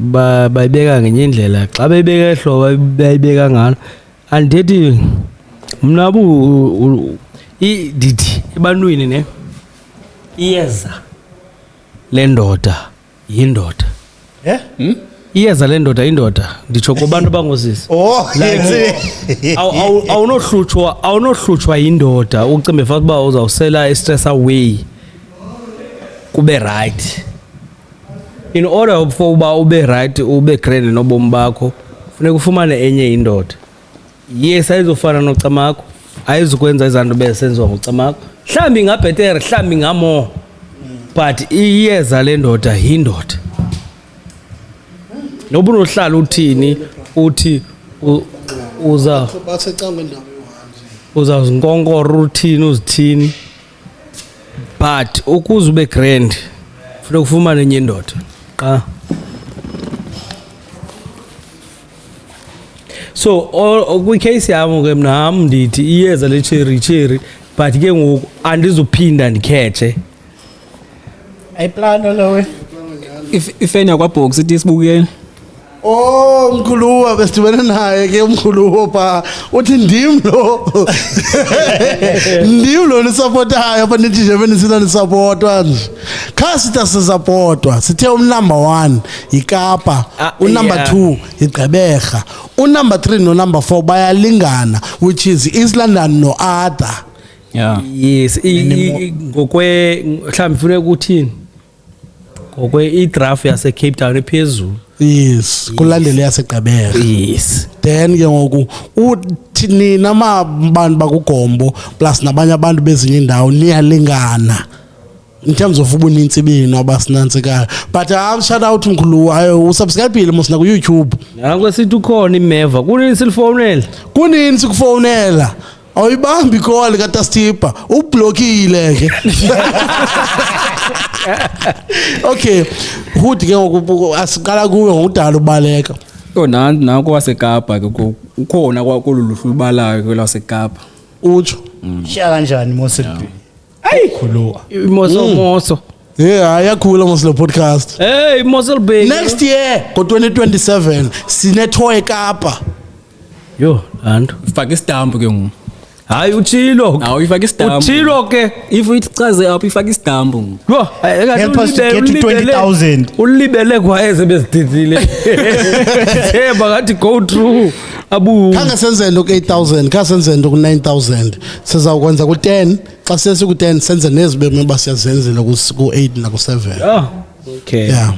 bayibeka ngenye indlela xa beyibeka ehlobo bayibeka ngalo andithethi mna idithi ebantwini ne iyeza lendoda yindoda iyeza lendoda indoda nditsho kubantu abangosisi awunohlutshwa yindoda ucimbe fathi uba uzawusela i-stress away kube right in order for uba ube right ube grand nobomi bakho funeka ufumane enye indoda yes ayizofana nocamakho ayizukwenza izanto besenziwa ngocamakho mhlawumbi ingabhetere mhlawumbi ingamo but iyeza lendoda yindoda noba unohlala uthini uthi uzawuzinkonkora uthini uzithini but ukuze ube grand funeka ufumane enye indoda qa so kwicase yami ke mnam ndithi iyeza lecherry but ke ngoku andizuphinda ndikhethe ayiplano lowe ifenya kwaBox ithi sibukeni. Oh mkhuluwa besidibene naye ke umkhuluwa pha uthi ndim lo nisupportayo apha nithi nje benisina nisupportwa nje kha sitha sisupportwa sithe number 1 yiKapa number 2 yiGqeberha number 3 no number 4 bayalingana which is East London no other. Yeah. Yes ngokwe mhlawumbe funeka ukuthini ngokwe idraft yase Cape Town ephezulu. Yes kulandele yaseGqeberha. Yes then ke ngoku uthi nina abantu bakugombo plus nabanye abantu bezinye indawo niyalingana in terms of ubunintsi benu abasinantsikayo but shout out mkhulu ayo usubscribe mosina ku YouTube nango sithi ukhona imeva kunini silfonela sikufonela awuyibambi icall kaTastipa ublockile ke okay hood ke ngoku asiqala kuwe ngokudala ubaleka nanko waseKapa ke ukhona kwakululu lubalayo kwelaseKapa utsho sha kanjani Mosi hey khuluwa moso yeah ayakhula Moslo podcast hey Mosel Bay next year go 2027 sine tour eKapa yo and faka istamp ke ngoku hayi utshilo ifaka istamp utshilo ke if uyichaze apha ifaka istamp yo help us to get to 20,000 ulibele kwaeze bezididile theba ngathi go through abu khange senze into ku-8,000 kha senze into ku-9,000 sizawukwenza ku-10 xa sese ku-10 senze nezibe memba siyazenzela ku-8 naku-7 okay yeah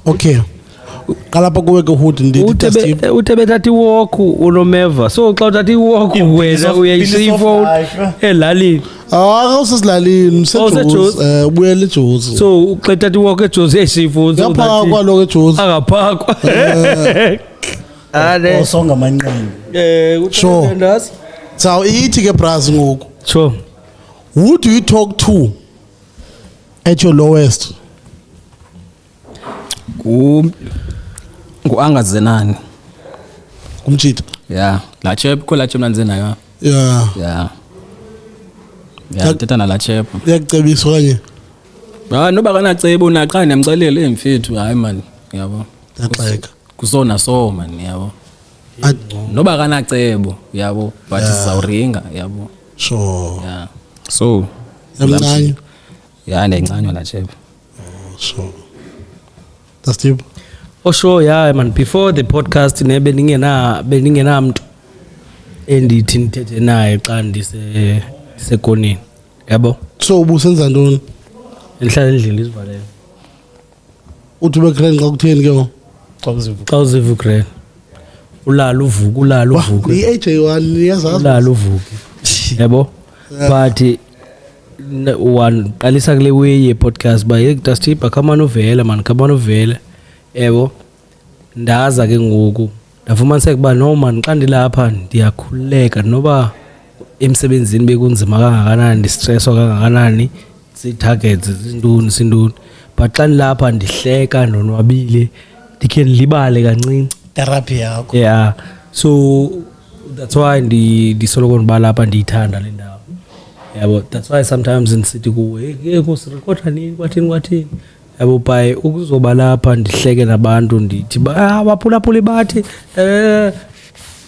okay kalapha kuwe ke hood ndithi uthe bethatha iwalk unomeva so xa uthatha iwalk wena uyayisifone elalini awusesilalini useJozi ubuyela eJozi so uqethatha iwalk eJozi eyisifone so yaphaka kwalo eJozi akaphakwa ade osonga amanqindi sure so ithi ke bras ngoku sure who do you talk to at your lowest nguAngazenani kumtshita yeah la chep ko la chep nanzena ya yeah thetha nala chep yakucebisa kanye noba kanacebo naqha ndiyamxelela emfethu hayi man yabo yaxeka kusona so man yabo noba kanacebo yabo but sizawuringa yabo Sure. yeah so Emncane. yeah nencanywa la chebo Sure. That's deep. Oh sure yeah man, before the podcast beningena mntu endithi nithethe naye xa ndisekoneni yabo. So ubusenza ntoni? Ndihlala endlini isivalele. Uthi bekreni xa kutheni ke ngo? Xa uziva ugreen ulala uvuka i-AJ1 iyazazi. ulala uvuke yabo. But waqalisa kule way ye-podcast ba Dustip khamani uvele yebo. Ndaza ke ngoku ndafumaniseka uba no man xa ndilapha ndiyakhululeka noba emsebenzini bekunzima kangakanani ndistresswa kangakanani si-targets sintoni but xa ndilapha ndihleka ndonwabile ndikhe ndilibale kancinci therapy yakho. yeah so that's why ndisoloko ndiba lapha ndiyithanda le ndawo yabo. That's why sometimes ndisithi kuwe hey kusirekhoda nini kwathini yabo by ukuzoba lapha ndihleke nabantu ndithi baphulaphula bathi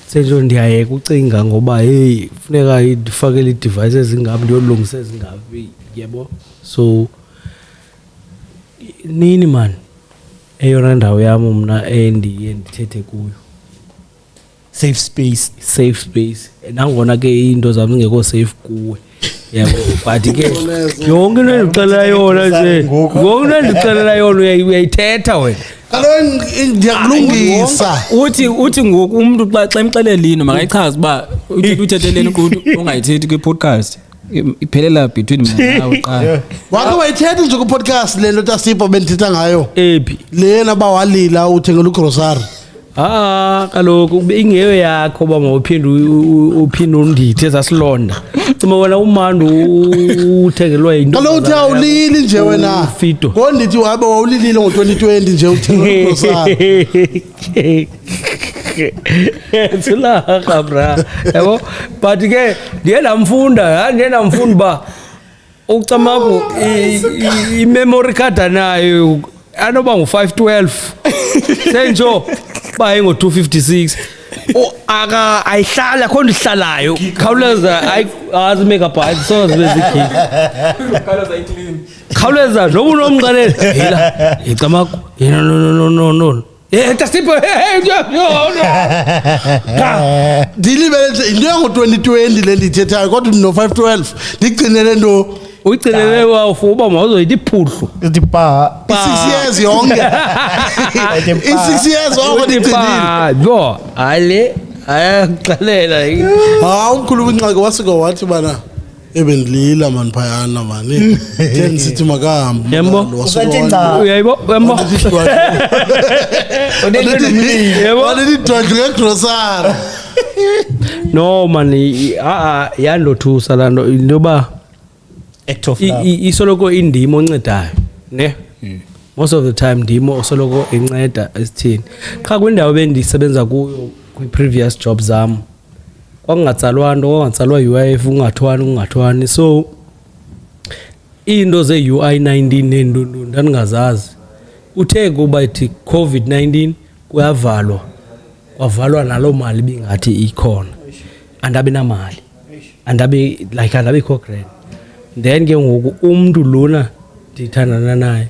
senjo ndiyayeka ucinga ngoba hey funeka ndifakele i-devices ezingaphi ndiyolungisa ezingaphi yabo. So nini man eyona ndawo yami mna endiye ndithethe kuyo safe space nangona ke into zami zingekho safe kuwe yabo. But ke yonke into endixelela yona nje yonke into endixelela yona uyayithetha wena. Kaloku ndiyakulungisa. uthi ngoku umuntu xa imxelela into makayichaze uba uthetheleni ukuthi ungayithethi kwi-podcast iphelela between mina nawe qala. Wakhe wayithetha nje ku-podcast le nto Dustip bendithetha ngayo Ephi lena ba walila uthengela ugrocery. Kaloku ingeyo yakho uba mawuphinde undithe sasilonda cima wena umandi uthengelwa yinto. Kaloku uthi awulili nje wena ngondithi wabe wawulilile ngo-2020 nje uthengela ugrocery. Sulaka bra yabo. But ke ndiye ndamfunda uba ucamako i-memory card anayo anoba ngu-512 senjo baye ngo-256 ayihlala khona ihlalayo khawuleza azi megabyte so zibe zikhiphi khawuleza noba unomxelela hela icamako yena no Dustip ndilibele nje into yango-2020 le ndiyithethayo kodwa no-512 ndigcinele nto uyigcinele for uba mawuzoyithi iphuhlu i-6 years yonke i-6 years oko ndigcinile. Yho hayi le ayakuxelela Umkhulu wingxaki wasuka wathi bana ebendilila mani phayana mani then ndisithi makahambe yembo uyayibo yembo wanelidwadle ngegrosari. No man yandothusa laa nto intoba act of love isoloko indima oncedayo ne most of the time ndimo osoloko inceda esithini qha kwindawo bendisebenza kuyo kwi-previous job zam kwangatsalwa nto kwangatsalwa UIF ungathwani so iinto ze-UI 19 neentuntu ndandingazazi uthe kuba ithi COVID-19 kuyavalwa kwavalwa naloo mali bingathi ikhona andabi namali andabikho grant. Then ke ngoku umntu lona ndithandana naye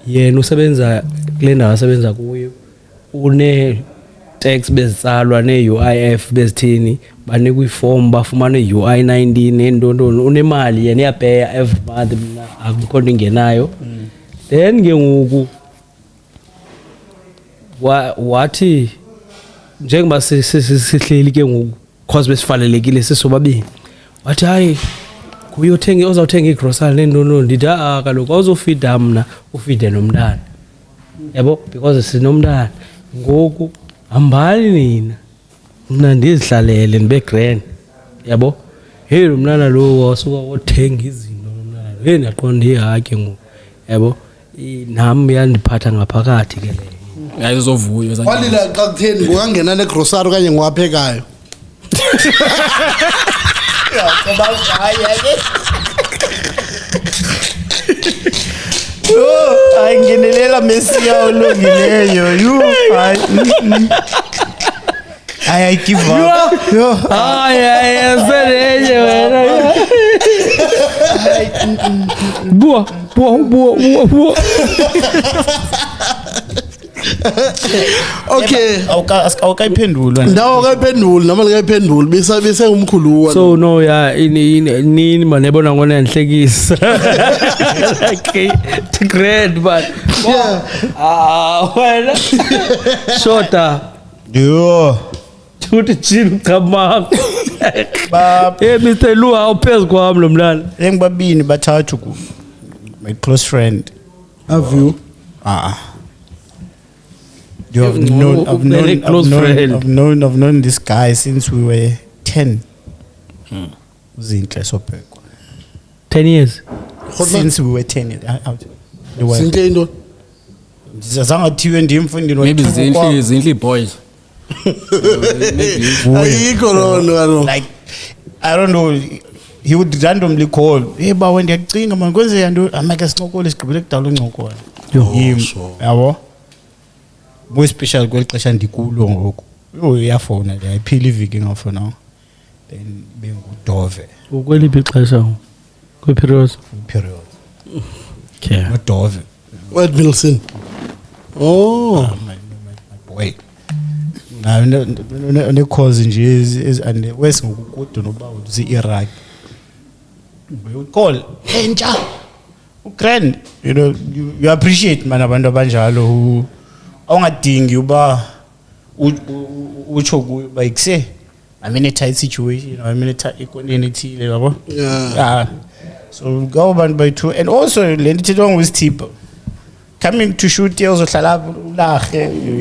yena usebenza kule ndawo asebenza kuyo une-tax bezitsalwa ne-UIF bezithini banikwa iform bafumana i-UI 19 nentontoni unemali yena iyapeya every month mna akukho nto ingenayo. Then ke ngoku wathi njengoba sihleli ke ngoku cause besivalelekile sisobabini wathi hayi kuye uzawuthenga igrocery nentono ndithi kaloku awuzofida mna ufide nomntana yabo because sinomntana ngoku hambani nina mna ndizihlalele ndibe grand yabo. Hey lo mntana lo wasuka wothenga izinto nomntana hey ndiyaqonda ihake ngoku yabo nami yandiphatha ngaphakathi ke leyo ayizovuyo walila xa kutheni ngokangena negrocery okanye ngowaphekayo. ayingenelela Messi ulungileyo I give up. Yo. Bua. Okay. Awukayiphendula. Ndawo kayiphendula noma likayiphendula bese umkhulu So no ini manebona ngona yanhlekisa. Okay. Great but wena shota. Yo. Uthi chini chamanga. Mr. Lu awuphezulu kwami lo mlala. Engibabini bathathu ku my close friend. Have you? I've known this guy since we were 10. Zinhle sobhekwa. 10 years. Since we were 10 years. Sinhle into. Zangathiwe ndimfundini maybe zinhle boys. Ayikho lona. Like I don't know, he would randomly call, hey ba when ndiyacinga man kwenze yanto amake sinqokole sigqibele kudala uncokola. Yabo. More special kwelixesha ndikulo ngoku. Uyafona le ayiphila iviki ngafona. Then bengudove. Ukweliphi ixesha? Kwi-period. Okay. Udove. Wet Wilson. Oh. My boy. Na ne cause nje is and wes ngokukude noba uzi Iraq. We would call entsha. Grand, you know, you appreciate man abantu abanjalo who awungadingi uba ucho kuba ikuse I'm in a tight situation, I'm in a tight equanimity, yabo. Yeah. So go about by two and also lendit wrong with tip. Coming to shoot deals you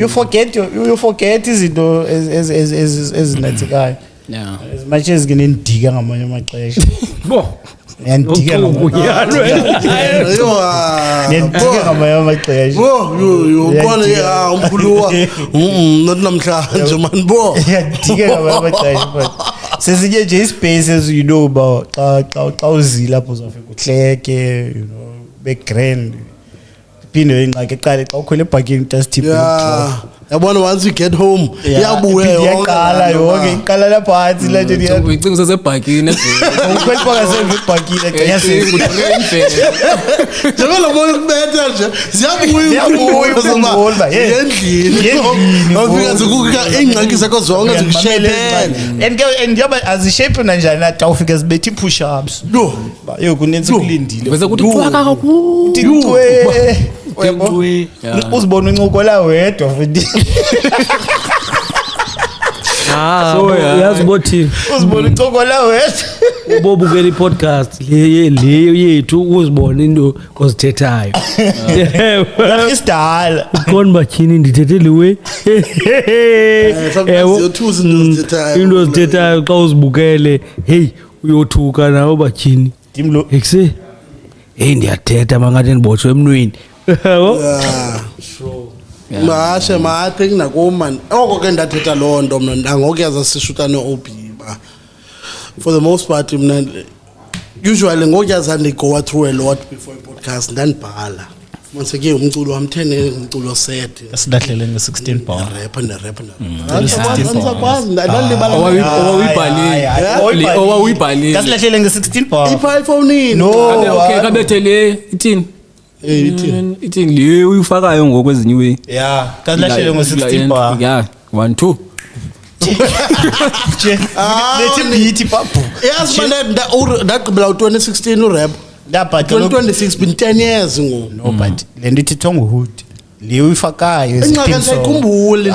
forget you forget izinto as nathi guy. Yeah. As much as ngindiga ngamanye amaxesha. Bo. Yandiga ngamanye amaxesha. Bo yo kona umkhuluwa. Not namhlanje man bo. Yandiga ngamanye amaxesha but sesinye nje spaces you know about xa uzila lapho uzofika uhleke you know be grand. Pino ingxaki eqale xa ukhwele ebhakini just tip. Yeah. Yabona once you get home iyabuya yaqala yonke iqala lapha phansi la nje uyicinga usasebhakini ukhwele phakasemva ebhakini yasifuna Njalo moyo kubetha nje ziyabuya endlini awufika zikuka ingxaki zakho zonke zikushaphele and yaba azishape kanjani nathi awufika zibethi push ups no yo kunenza kulindile bese kuthi kwaka kakhulu uzibona uncokola wedwa futhi So yazi bothi uzibona uncokola wedwa ubobukela i-podcast leyo yethu uzibona into ozithethayo. isidala Uqonda bathini ndithethele we. Into ozithethayo xa uzibukele hey uyothuka nawo bathini. Dimlo Ekuse hey ndiyathetha mangathi ndibotshwe emnweni. Mashe mathi kunakoma oko ke ndathetha lo nto mna ngokuyaza sishuta no-OB ba for the most part mna usually ngokuyaza ndigo through a lot before i-podcast ndandibhala fumaniseke umculo wam 10 umculo set asilahlele nge-16 bar owawuyibhalile kasilahlele nge-16 bar iphone no okay kabethele ithini ithini le uyifakayo ngokwezinye way yeah kasilahlele nge-16 bar yeah 1 2 lethi beat papu yes man ndagqibela u-2016 urap ndabhatha 2026 been 10 years ngo no but le nto ithi Tongo Hood le uyifakayo ingxaki ndisayikhumbule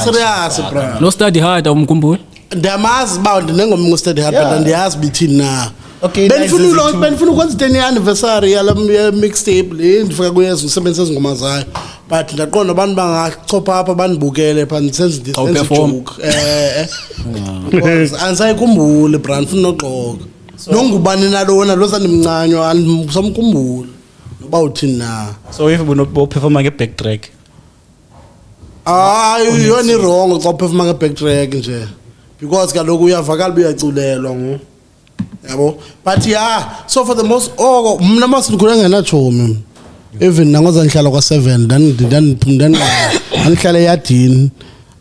serious bro no study hard awumkhumbula ndiyamazi uba ndinengoma ngo-study hard but andiyazi bithini na okay benifuna ukwenza 10 year anniversary yala mixtape le ndifika kuyeza usebenzisa izingoma zayo but ndaqonda abantu bangachopha apha bandibukele pha senze joke andisayikhumbule bra ndifuna noxoka nongubani nalona lo sandimncanywa andisomkhumbula noba uthini na so if uperforma nge-backtrack hayi yona irongo xa uperforma nge-backtrack nje because kaloku uyavakala uyaculelwa ngo yabo but yeah so for the most mna masindikhule ngenatshomi even nangoza ndihlala kwa7 then ndihlala eyadini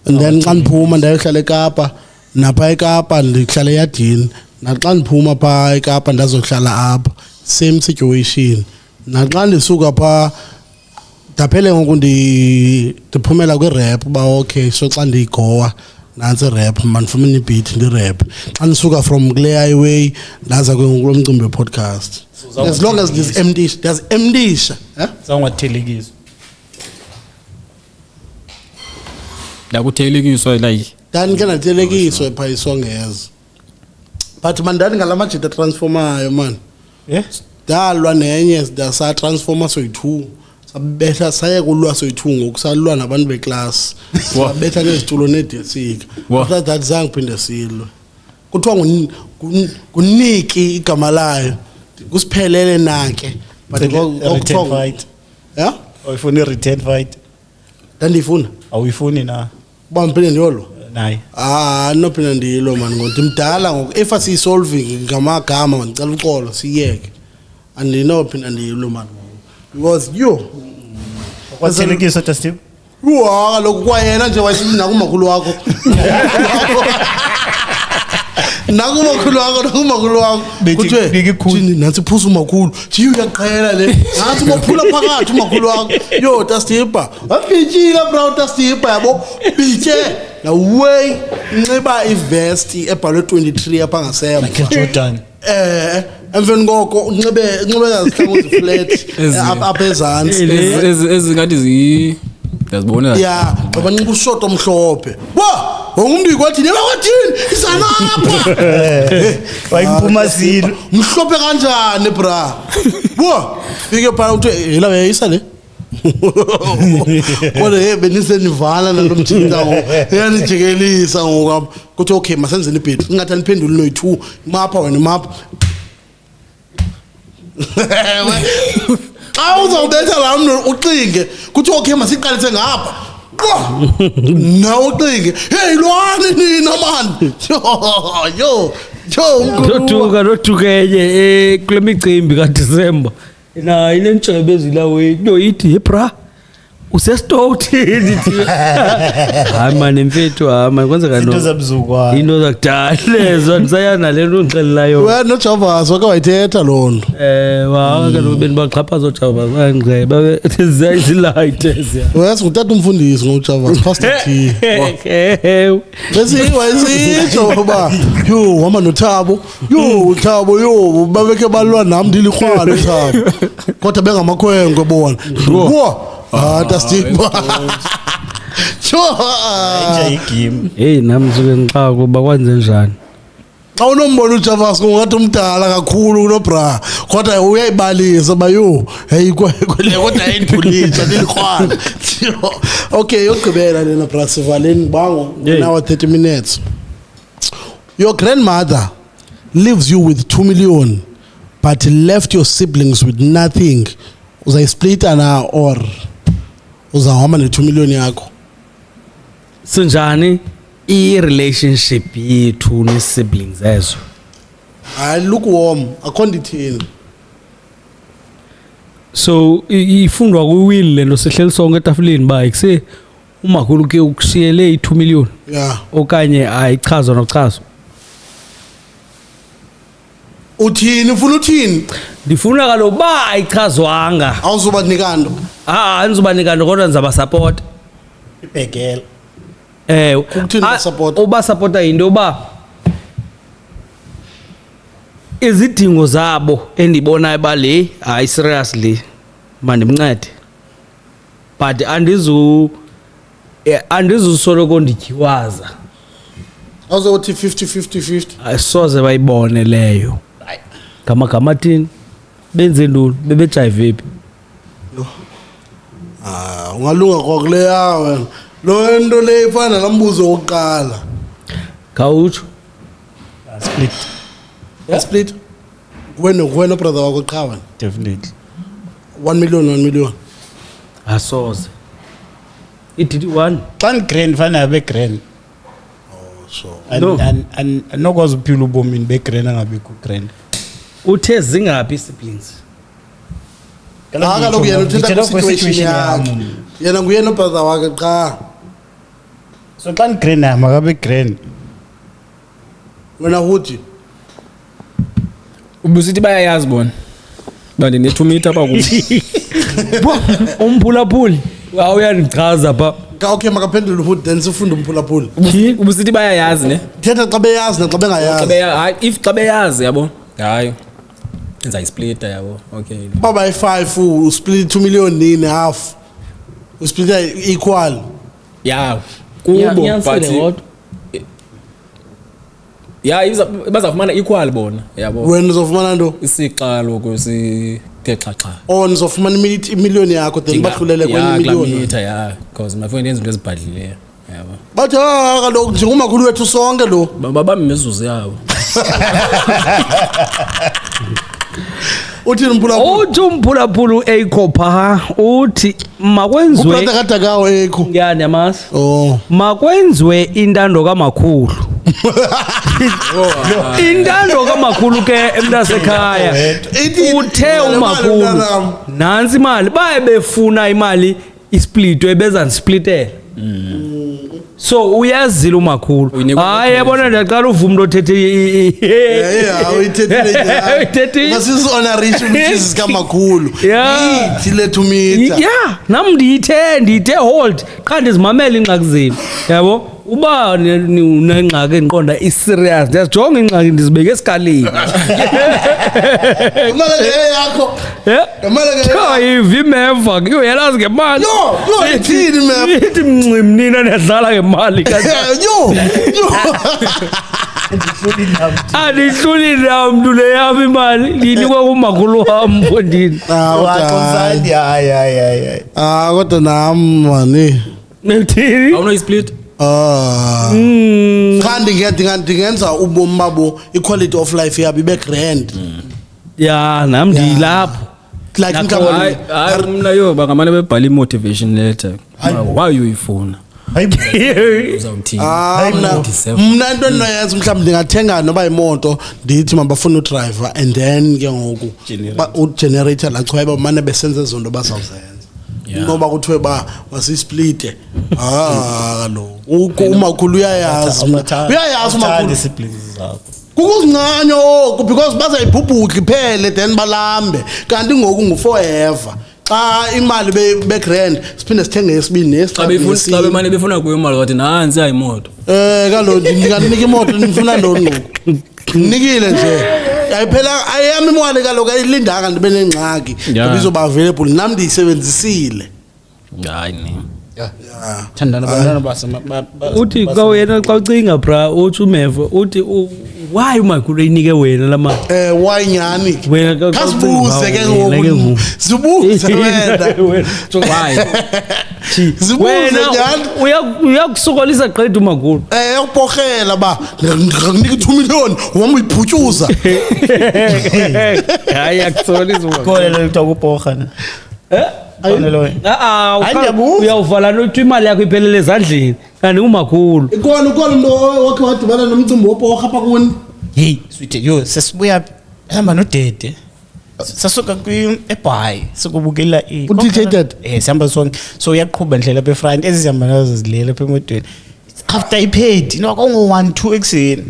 and then xa ndiphuma ndayohlala eKapa napha eKapa ndihlala eyadini naxa ndiphuma pha eKapa ndazohlala apha same situation naxa ndisuka pha ndaphele ngoku ndiphumela kwi-rap uba okay so xa ndiyigowa nantsi rap mandifumene ibeat ndi-rap xa ndisuka from kule highway ndaza ke ngoku lo mcimbi we-podcast as long as ndiyazemndisha zawungathelekiswa ndakuthelekiswa like ndandike ndathelekiswa phaa isongezo but man ndandingala majita transformayo man ndalwa nenye satransforma soyi-2 sabetha saye kulwa soyi-2 ngoku salwa nabantu beklasi sabetha nezitulo needesika after that zange phinde silwe kuthiwa nguniki igama layo kusiphelele nanke but return fight ya awuyifuni i-return fight ndandiyifuna awuyifuni na uba mphinde ndiyolwa naye nophinde ndiyilwa mani ngoku ndimdala ngoku if asiyi-solving ngamagama mandicela uxolo siyeke andinophinda ndiyilwa mani because kwathelekiswa Steve kaloku kwayena nje wayesili nakumakhulu wakho nakumakhulu wakho kuthini nantsi phusa umakhulu jiyo uyaqhela le nantsi mophula phakathi umakhulu wakho Tastipa wabhityile bro Tastipa yabo bitye naway inxiba ivesti ebhalwe 23 apha ngasemva Jordan emveni koko unxibe ngazihlangu ziflat apha ezantsi ezingathi ndiyazibona ya abanxiba ushot omhlophe ngumntu kwathini isanapha wayiphuma zilo mhlophe kanjani bra fike phaa uthi yela uyayisa le kodwa benisendivala nalo mthinta yanijikelisa ngoku kuthi okay masenzeni ibhethi ingathi aniphenduli noyi-2 mapha wena mapha xa uzawubetha laa mntu ucinge kuthi okay masiqalise ngapha nawe ucinge hey lwani nina mani noduka enye kule micimbi kaDisemba nayo inentshebe ezilaweni ithi hebra usestouthini hayi mani mfethu mani kwenzeka into zabuzukwana into zakudala lezo ndisayana le nto undixelelayo wena noJavas wake wayithetha loo nto kaloku bendibaxhaphaza oJavas bangceba zilayite eziya wes ngutata umfundisi ngoJavas Pastor T wayesitsho uba hamba noThabo Thabo babekhe balwa nam ndilikrwala Thabo kodwa bengamakhwenkwe bona Tastipa igame hey nami suke ngixaka kuba kwenze njani xa unombona uJavas kungathi umdala kakhulu kunobra kodwa uyayibalisa ba hey kodwa ayindiphulisha ndilikrwala okay yogqibela lena bra sivaleni bango now 30 minutes. Your grandmother leaves you with 2 million but left your siblings with nothing. Uzayisplita na or uzahamba ne2 million yakho sinjani i-relationship yethu ne-siblings ezo lukewarm akho ndithini so ifundwa kwi-will le nto sihleli sonke etafuleni uba ikuse umakhulu ke ukushiyele i2 million okanye ayichazwa nochazwa uthini ufuna uthini ndifuna kaloku uba ayichazwanga awuzobanika nto andizobanika nto kodwa ndizabasapota ibhekela ukuthini basapota ubasapota yinto yoba izidingo zabo endibonayo uba le hayi seriously mandimncede but andizusoloko ndityiwaza awuzothi 50-50-50 ayisoze bayibone leyo ngamagama athini benze ntoni bebejayive phi ungalunga kwakuleya wena lo nto le ifana nalambuzo wokuqala khawutsho split wena brother wakho qha wena definitely 1 million asoze idithi 1 xa ndigrand fana abe grand anokwazi ukuphila ubomini begrand angabikho grand uthe zingaphi i-siblings kaloku yena uthetha kwi-situation yakhe yena nguyena ubrother wakhe qha So xa green makabe green. Wena uthi ubusithi bayayazi bona bani ne 2 meter apha ku umphulaphuli awuyandichaza pha okay makaphendule uthi then sifunde umphulaphuli ubusithi bayayazi ne thetha xa beyazi naxa bengayazi if xa beyazi yabo hayi enza isplitter yabo okay baba i5 split 2 million nini half split equal yeah kubo but yeah bazafumana equal bona yabo wena uzofumana nto isiqalo kusithe xaxa nizofumana imillion yakho then bahlulele kwenye million yeah because my friend yenza ezibhadlileyo yabo bathi kaloku njengomakhulu wethu sonke lo baba mizuzu yabo uthi umphulaphulu eikho pha uthi makwenziwe ubrother kadakawo ekho ngiyani yamasi oh makwenziwe intando kamakhulu intando kamakhulu ke emntasekhaya uthe umakhulu nansi imali baye befuna imali isplitwe bezandiSplitela so uyazile umakhulu hayi yabona ndiyaqala uvuma umuntu othethe uyithethe masisi honorary umthisi kamakhulu ithi le 2 meter yeah nami ndiyithe hold qha ndizimamela ingxaki zenu yabo uba unengxaki enqonda iserious ndiyajonga ingxaki ndizibeke esikaleni imali yakho imali yakho ivimeva kuyo yalazi ngemali yo ithini mema ithi mncimi nina niyadlala ngemali yo andihluli namntu le yam imali ndiyinikwa kumakhulu wam mfondini kodwa nam mani nithini awunoyisplit cha ndingenza ubomi babo equality of life yabo ibe grand ya nami ndilapho like hayi mna yo bangamane bebhala motivation letter why uyifuna uzawuthini mna into endinoyenza mhlawumbe ndingathenga noba imoto ndithi mabafuna udriver and then ke ngoku ugenerator lachweba mane besenza zonto bazawuzenza noba kuthiwe masisplite kaloku umakhulu uyayazi umakhulu kukuzincanya oku because bazayibhubhudla iphele then balambe kanti ngoku ngu-forever xa imali be-grand siphinde sithenge esibini xa bemane befuna kuyo imali wathi nansi ayimoto kaloku ndinganika imoto ndifuna ntoni ngoku ndinikile nje ayiphela ayami imali kaloku ayilindanga ndibe nengxaki ngoba izoba available nami ndiyisebenzisile hayi ne thandana bantwana uthi xa wena xa ucinga bra uthi umeve uthi why umakhulu eyinike wena la mali why nyani wena kasibuze ke ngoku sibuze wena why zibuze nyani uyakusokolisa qedwa umakhulu uyakuporhela ba ngikunika 2 million wami uyibhutyuza hayi akusolisa umakhulu lo ukuporha na uyawuvala nokuthi imali yakho iphelele ezandleni kanti umakhulu ikona umuntu wakhe wadibana nomcimbi woporha apha kuni hey sweet yo sesibuya hamba nodede sasuka eBhayi sikubukela uDJ Dad sihamba sonke so uyaqhubha ndlela lapha eFront ezihamba nazo zilela lapha emotweni after ipaid kongo 1-2 ekseni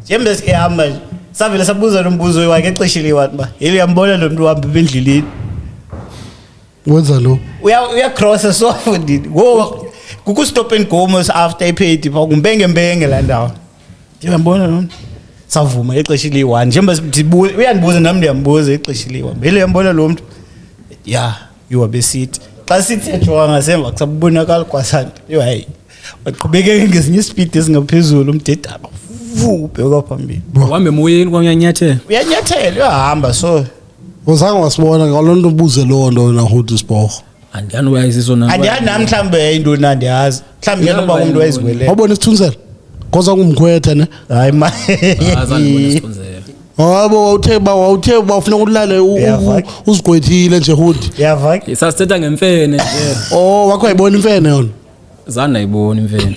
njembe sihamba savela sabuza nombuzo wakhe exeshile wathi ba yeli yambona lo muntu wahamba endleleni wenza lo uya cross so ndini wo kuku stop and go mos after ipaid pha kumbenge la ndawo ndiyambona lo savuma exeshile 1 njengoba uyandibuza nami ndiyambuza exeshile 1 vele uyambona lo muntu yeah you are besithi xa sithi ejonga ngasemva kusabonakala kwasanti yo hey waqhubeke ngezinye speed ezingaphezulu umdedaba ubheka phambili uhambe emoyeni kwanyanyathela uyanyathela uyahamba so uzange wasibona ngalonto ubuze lo nto na hood sport andiyani uyayisiso na andiyani nami mhlambe into nandiyazi mhlambe ngena uba umuntu wayizigwele wabona isithunzela koza kumkhwetha ne hayi ma azanibona isithunzela Hayibo uthe ufuna ukulala uzigwethile nje hood. Yavaki. Sasithetha ngemfene nje. Oh wakho ayibona imfene yona. Zana ayibona imfene.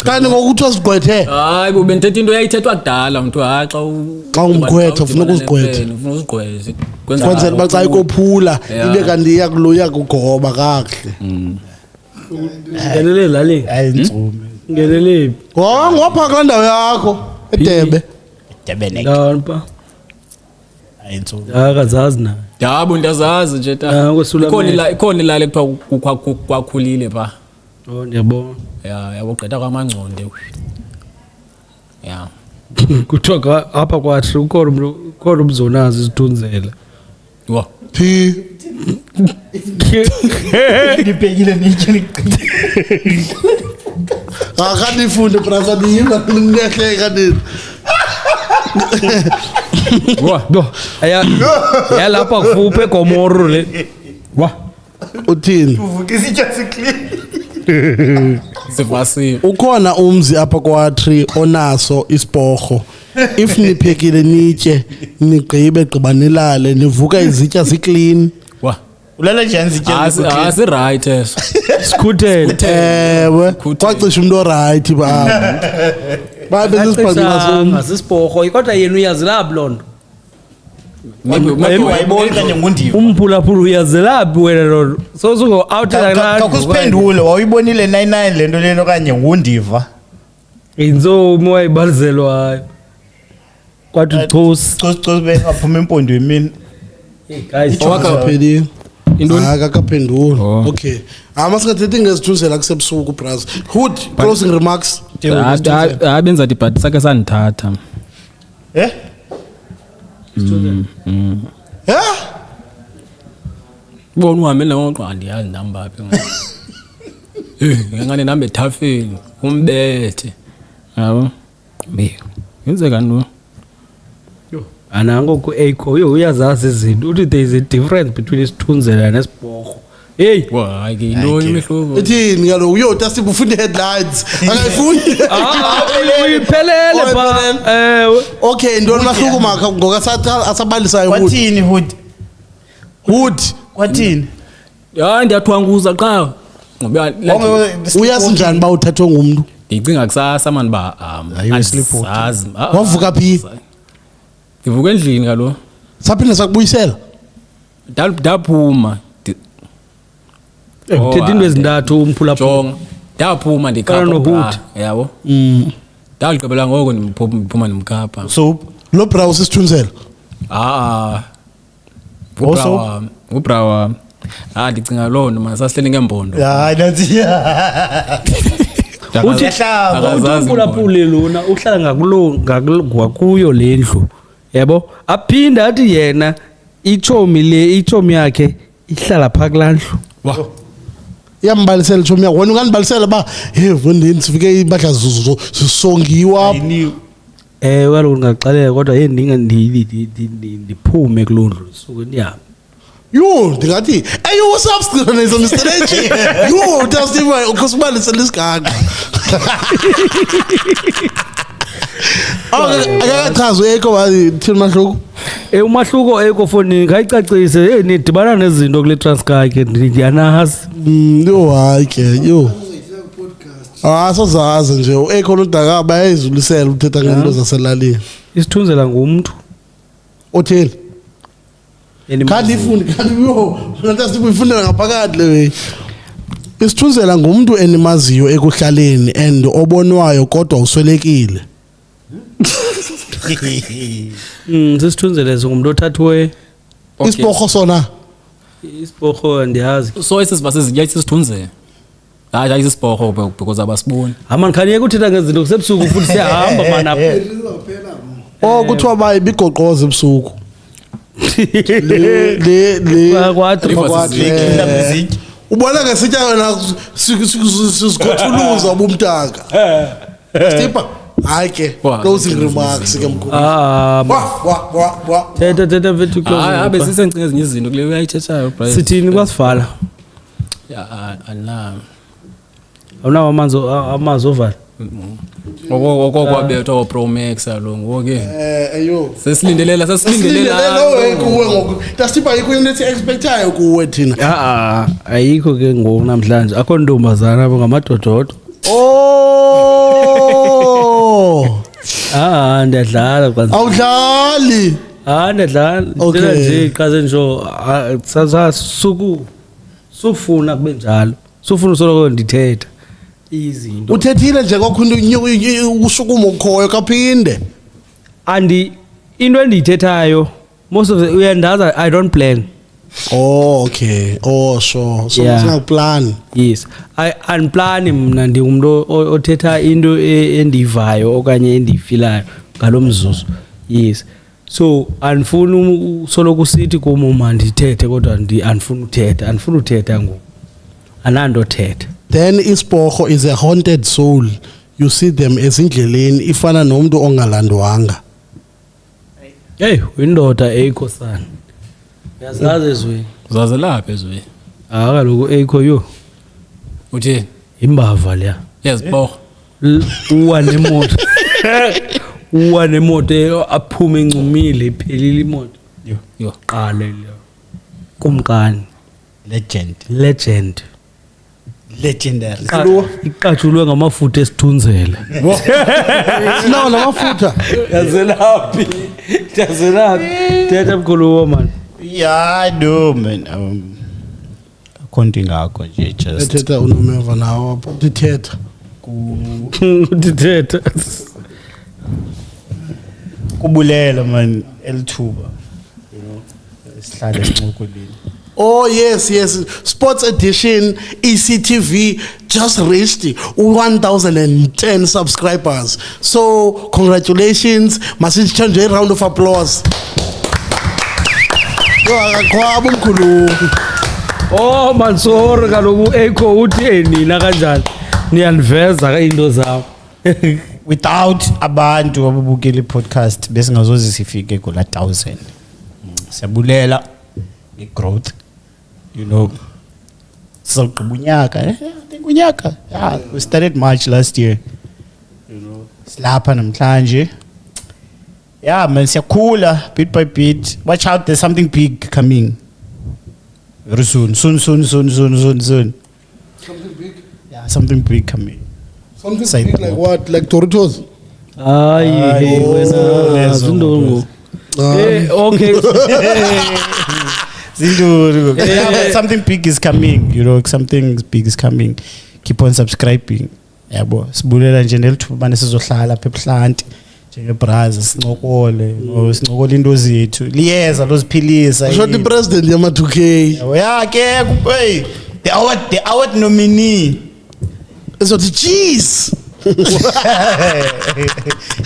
Kanti ngokuthi wasigwethe. Hayi bo benthethe into yayithethwa kudala umuntu ha xa umgwetha ufuna ukuzigwetha. Ufuna uzigwethe. Kwenzela baxa ikophula ibe kanti iyakuloya kugoba kahle. ngenele lali ayintsume ngenele ngopha kula ndawo yakho eDebe Durban ndawonpa ayintsume akazazi na Yabo ndiyazazi nje ta. Ikhona ilale kuthiwa kwakhulile pha. oh ndiyabona Yabo gqitha kwaMangconde. Yeah. kuthiwa apha kwathi ukhona umzonazi isithunzela Wa. phi ngibhekile nje akade ifunde brasa niyiva ngiyahleka nini wa ya lapha kufuphe Gomoro le wa uthini uvuka isitsha clean Sivasiwe. ukhona umzi apha kwa3 onaso isiporho if niphekile nitye nigqibe gqibanelale nivuka izitya ziclean Wa. ulala njani isitsha Asi right eso. skutele ewe kwacisha umuntu oright baba babe sisibhanqa sisiporho kodwa yena uyazilaphi londo wayibona kanye ngundiva umphulaphula uyazilaphi wena londo sosuko out la kakusiphendule wawuyibonile 99 lento leno kanye ngundiva inzo moyibalizelwayo kwathi uchosi cosi bengaphuma impondweni mina guys wakaphelile Intoni? akakaphendula okay amasingathethi ngezithunzela kusebusuku bras hood closing remarks Benza debate sake sanithatha. eh Bona uhambe noqwa andiyazi namba phi. Ngane namba ethafeni umbethe. Yabo. Yenzeka ndo. anango ku echo uyazazi izinto uthi there is a difference between isithunzela nesiporho hey Wa hayi intoni mehluko. ethini kaloku uyota sibufunde headlines akayifundi uyiphelele ba ewe okay ndoni mahluko makha ngoka asabalisayo hood kwathini hood kwathini Ya ndiyathwanguza qha. Ngoba uyasinjani ba uthathwe ngumuntu ngicinga kusasa mani ba ayisazi. wavuka phi Ngivuka endlini kalo. saphinda sakubuyisela Daphuma. uthethe into ezintathu umphulaphula Jonga. Daphuma ndikhapha. Yabo. Ndagqibela ngoko ndiphuma nimkhapha. so lo bra usisithunzela Ubrawa. Ndicinga loo nto masahleli ngembondo. hayi nathi uthi umphulaphula lona uhlala ngakuyo lendlu yabo aphinda athi yena ichomi yakhe ihlala pha kulandlu iyambalisela chomi yakho wena unganibalisela ba hey vundini sifike impahla zisongiwa kaloku ngaxelela kodwa ndiphume kulondlu suke ndiyama yo ndingathi hey what's up Sqhiranisa Mr H yo tasiva ukusibalisela isigaga akachazwe eko bathini mahluko umahluko ecofonini ngayicacise nidibana nezinto kule Transkei ke ndiyanazi yo hayi ke yo asazazi nje uEco Lodaka bayayizulisela uthetha ngento zaselalini isithunzela ngumuntu otheli kanti ifundi kanti yo ngathi sibuyifundela ngaphakathi le isithunzela ngumuntu enimaziyo ekuhlaleni and obonwayo kodwa uswelekile sisithunzele ngumuntu othathiwe isiporho sona isiporho ndiyazi So esizibasizitya isithunzele. Hayi isiporho because abasiboni. amani khaniye kuthetha ngezinto kusebusuku futhi siyahamba mana kuthiwa bayi bigoqoza ebusuku le kwathi ubona ngesitya wena sikhothuluza ubumtaka Stipa hayi ke closing remarks ke mkhulu wa thetha mfethu Hayi sisencinga ezinye izinto kule uyayithethayo bro. sithini kwasivala Ya ana. awunawo amanzi ovala Okwabethwa Pro Max lo ngoke. ayo Sesilindelela kuwe ngoku Stipa ayikho into ethi expectayo kuwe thina ayikho ke ngoku namhlanje akho ntombazana apha ngamadododo ndiyadlala kwanza awudlali ndiyadlala Okay. ndithetha nje xa senjo sukufuna kube njalo sufuna usoloko ndithetha izinto uthethile nje kwakhona usukumo ukhoyo kaphinde into endiyithethayo most of the uyandaza I don't plan. Oh okay. Oh sure. So Yeah. singaplan. Yes, I unplan mna ndingumuntu othetha into endivayo okanye endiyifilayo ngalomzuzu. Yes, so andifuni usoloko usithi kum mandithethe kodwa andifuni uthetha ngoku anando thetha. Then isporho is a haunted soul. You see them ezindleleni ifana nomuntu ongalandwanga. Hey, windoda ekho sana. Yazazi ezweni. Zaze lapha ezweni. Kaloku ekho yo. Uthini? Imbava leya. Yes, bo. Uwa nemoto. Uwa nemoto aphume incumile iphelile imoto. Yo. Qale leyo. Kumkani. Legend. Legendary. Iqatshulwe ngamafutha esithunzele. Sinawo namafutha. Yazelaphi. Thetha mkhulu man. Yeah, no man. Konti ngakho nje just. Ethetha unomeva nawo utithetha. Utithetha. Kubulela man elithuba. You know, sihlale sincokolile. Oh yes. Sports edition ECTV just reached 1,010 subscribers. So congratulations. Masithi nje a round of applause. Kwabu mkhulu. Oh man sorry kaloku ekho uthi nina kanjani. Niyaniveza into zawo. Without abantu ababukela podcast bese ngazoze sifike kula 1000. Siyabulela growth. You know, so unyaka, I think unyaka. Yeah, we started March last year. You know, slapha namhlanje. Yeah, man, siyakhula bit by bit. Watch out, there's something big coming. Very soon. Soon. Something big? Yeah, something big coming. Something Side big like note. what? Like Doritos? Hayi wena zindongo. Okay. Yeah, but something big is coming. You know, something big is coming. Keep on subscribing. Yeah, bo. Sibulela nje nelithuba manje sizohlala apha ebuhlanti njengebraza sinokole, sinokole into zethu. Liyeza loziphilisa. Shot the president yama 2K. Yeah, ke hey, the award nominee. Ezothi jeez.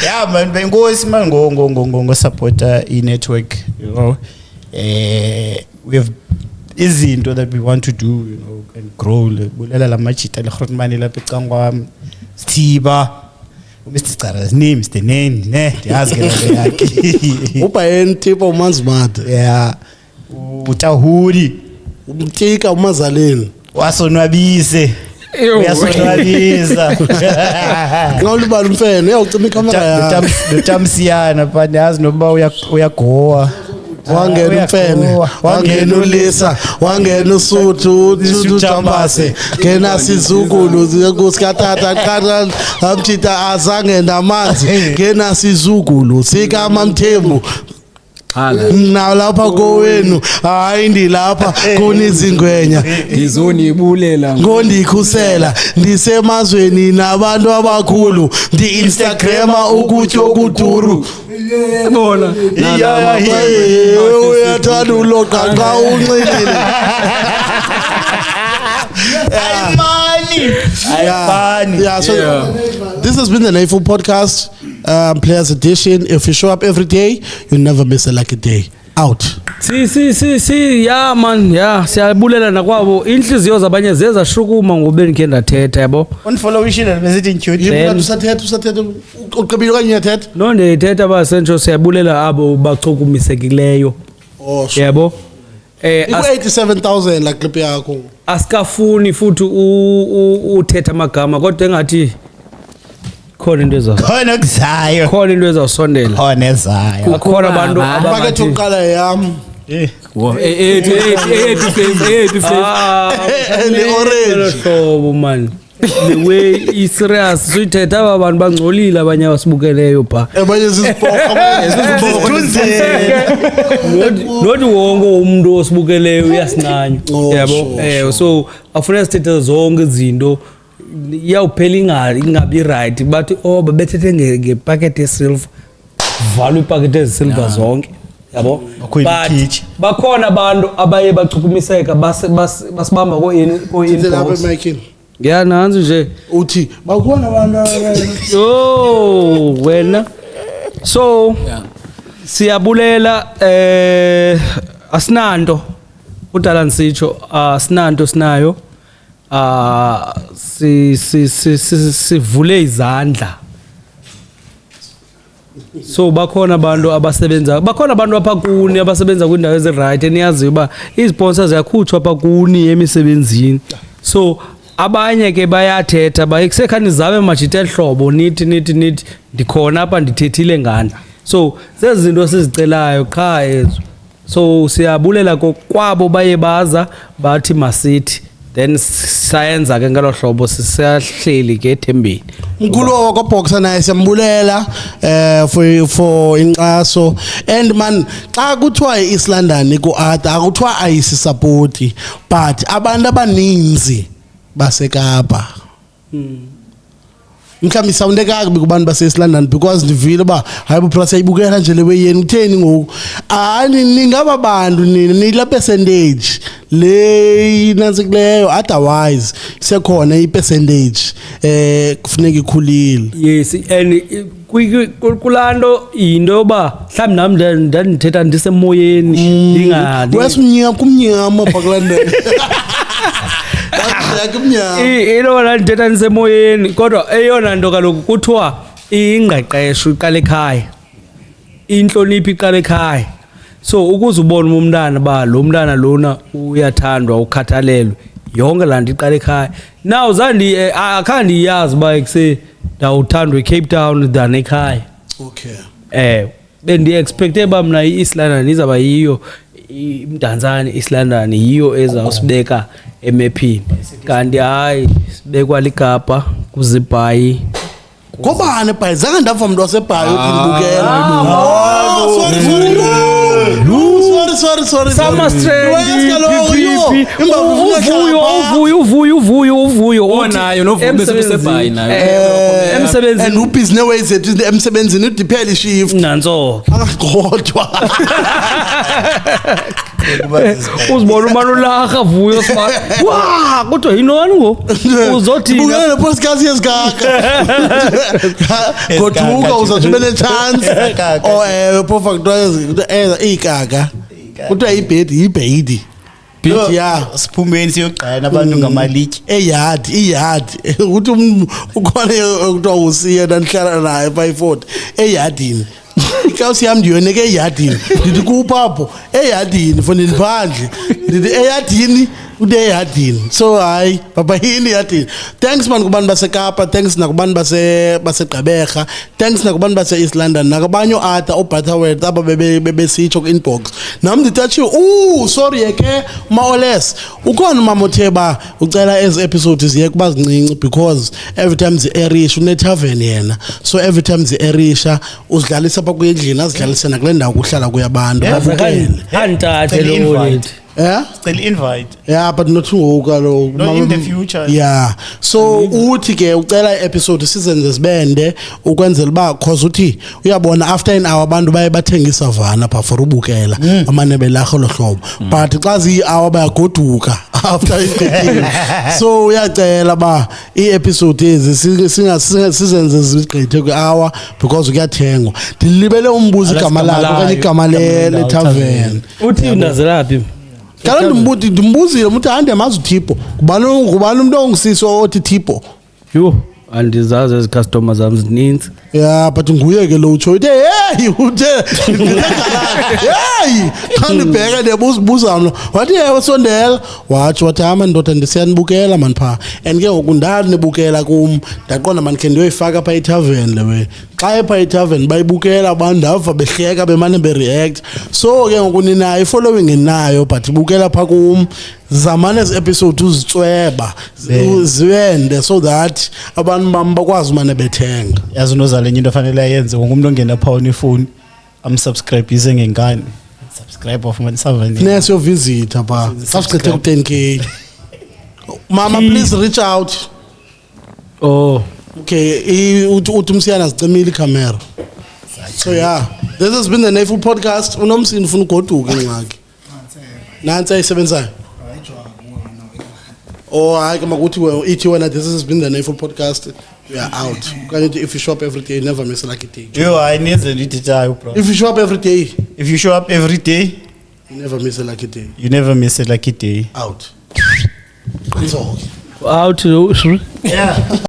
Yeah man, bengosi man go supporter network, you know. We have izinto that we want to do, you know, and grow. Bulela la machita le Grootman la pecangwa Stiba. Mr. Cara's name is the name, ne? Yazi ke yakhe. Upa tipo umanzimad. Yeah. Utahuri. Umtika umazaleni. Wasonwabise. Uyasonwabisa. Ngawulibala umfene uyawucima ikamera yakho. Utamsiyana phana yazi noba uyagowa. Wangena umfene, wangena ulisa, wangena uSuthu, uJambase, ngena sizukulu kusikatata qala amthita azange namanzi, ngena sizukulu sika mamthembu. Na lapha kowenu hayi ndilapha kunizingwenya ngizonibulela ngondikhusela ndisemazweni nabantu abakhulu ndi-Instagrama ukuthi okuduru bona uyathanda uloqa xa unxilile. Yeah, so this has been the Naifu Podcast, Players Edition. If you show up every day, you never miss a lucky day. Out. Si yeah man, yeah siyabulela nakwabo inhliziyo zabanye zeza shukuma ngobe ngike ndathetha yabo. Unfollow ishina besithi incute. Yini usathetha uqabile kanye yathetha? No ndithetha basentsho siyabulela abo bachukumisekileyo. Oh sure. Yabo. 87,000 la clip yakho. Asikafuni futhi uthetha amagama kodwa engathi khona into ezayo. Khona kuzayo. Khona into ezawusondela. Khona ezayo. Khona abantu Abakethe uqala yami. Le orange. the way i-serious suyithetha aba bantu bangcolile abanye abasibukeleyo pha abanye not wonke umuntu osibukeleyo uyasinanya yabo so afuna sithethe zonke izinto iyawuphela ingabi right bathi babethethe ngepacket yesilver vala ipacket ezisilver zonke yabo but bakhona abantu abaye bachukumiseka basibamba ko-inbox ya nanzi nje uthi bakhona abantu wena so siyabulela asinanto udala nsitsho asinanto sinayo sivule izandla so bakhona abantu abasebenza bakhona abantu apha kuni abasebenza kwindawo ezi-right eniyaziyo uba ii-sponsors ziyakhutshwa apha kuni emisebenzini so abanye ke bayathetha kusekhani zame majita elihlobo nithi ndikhona apha ndithethile ngani so zezi zinto sizicelayo qha ezo so siyabulela kwabo baye baza bathi masithi then sayenza ke ngalo hlobo sisahleli ke ethembeni mkhulu wakwaBoxer naye siyambulela for inkxaso and man xa kuthiwa iEast London ku-Arthur akuthiwa ayisisupport but abantu abaninzi baseKapa mhlawumbe sawunde kakubi kubantu base-East London because ndivile uba hayi plus ayibukela nje le weyeni utheni ngoku ningaba bantu nila percentage le inantsikileyo otherwise sekhona i-percentage kufuneka ikhulile yes and kulanto into yoba mhlawumbi nami ndandithetha ndisemoyeni ndingadi wesimnyama kumnyama pha kulandela ilona ndithetha ndisemoyeni kodwa eyona nto kaloku kuthiwa ingqeqesho iqala ekhaya inhlonipho iqala ekhaya so ukuze ubone umntana ba lo mntana lona uyathandwa ukhathalelwe yonke laa nto iqala ekhaya now akhange ndiyazi uba kuse ndawuthandwa eCape Town than ekhaya okay bendi-expecte uba mna i-East London izawuba yiyo imdantsane i-East London yiyo ezawusibeka emephini kanti hayi sibekwa liKapa kuzibhayi ngobani bhayi zange ndava mntu wasebhayi ukindibukela sorry uvuyo onayo novumbesesebayi nayo emsebenzini and ubhizi neways zethu emsebenzini udiphela ishift nanso kodwa uzibona umane ulaha vuyo sima wa kodwa yinoni ngoku uzothi bukela nepodcast yesigaka goduka uzathi ube nechance ikaka kuthiwa ibhedi ya siphumeni siyoqala abantu ngamaliki iyadi uthi ukhona kuthiwa usiya nanihlala naye pha-i-40 eyadini ikawusi yam ndiyoneke eyadini ndithi kuphapho eyadini for ndiliphandle ndithi eyadini ude eyadini so hayi baba yini eyadini thanks man kubantu baseKapa thanks nakubantu basegqeberha thanks nakubantu base-East London nakabanye o-Arthur o-Butterworth aba bebesitsho ku-inbox nam ndithatshiwe sorry ke ma-oles ukhona umamotheba ucela ezi episodes ziye kuba zincinci because every time zi-erisha une-tavern yena so every time zi-erisha uzidlalisa apha kuyendlini azidlalise nakule ndawo kuhlala kuye abantu babukele andithathe lo yeah still invite yeah but not ngoku no in the future yeah so uthi ke ucela episode sizenze sibende ukwenzela uba cause uthi uyabona after an hour abantu baye bathengisa vana pha for ubukela amane belaho lohlobo but xa zi-hour bayagoduka after iqedile so uyacela ba i-episode ezi sizenze zigqithe kwi-hour because kuyathengwa ndilibele umbuzo igama lakhe okanye igama le-tavern uthi undazelaphi kaloku ndimbuzile umuntu andiyamazi uThipho ngubani umuntu ongusiso othi Thipho yho andizazi ezi customers zam zininzi yeah but nguye ke lo utsho hey uthe hey khandibheka nebuzibuza mlo wathi sondela wathi hama ndoda ndisiyanibukela man pha and ke ngoku ndanibukela kum ndaqonda man khe ndiyoyifaka pha i-tavern lewe xa epha i-tavern bayibukela abantu ndava behleka bemane bereact so ke ngoku ninayo i-following nayo but ibukela pha kum Zamane's episode uzitsweba ziwende so that abantu bam bakwazi umane bethenga. Yazi unozala enye into afanele ayenze wonke umuntu ongena phone ifone amsubscribe ize ngengane. Subscribe of man 7. Finesse your visit apha. Subscribe to 10K. Mama, please reach out. Oh, okay. Utumsiyana sicemile camera. So yeah, this has been the Nayful podcast. Unomsini ufuna ugoduka ngxaki. Nansi ayisebenzayo. Oh, hayi kama kuthi ithi wena this has been the Nayful podcast. We are out. If you show up every day, you never miss a lucky day. Yo, I need the detail, bro. If you show up every day, you never miss a lucky day. You never miss a lucky day. Out. That's all. out to Yeah.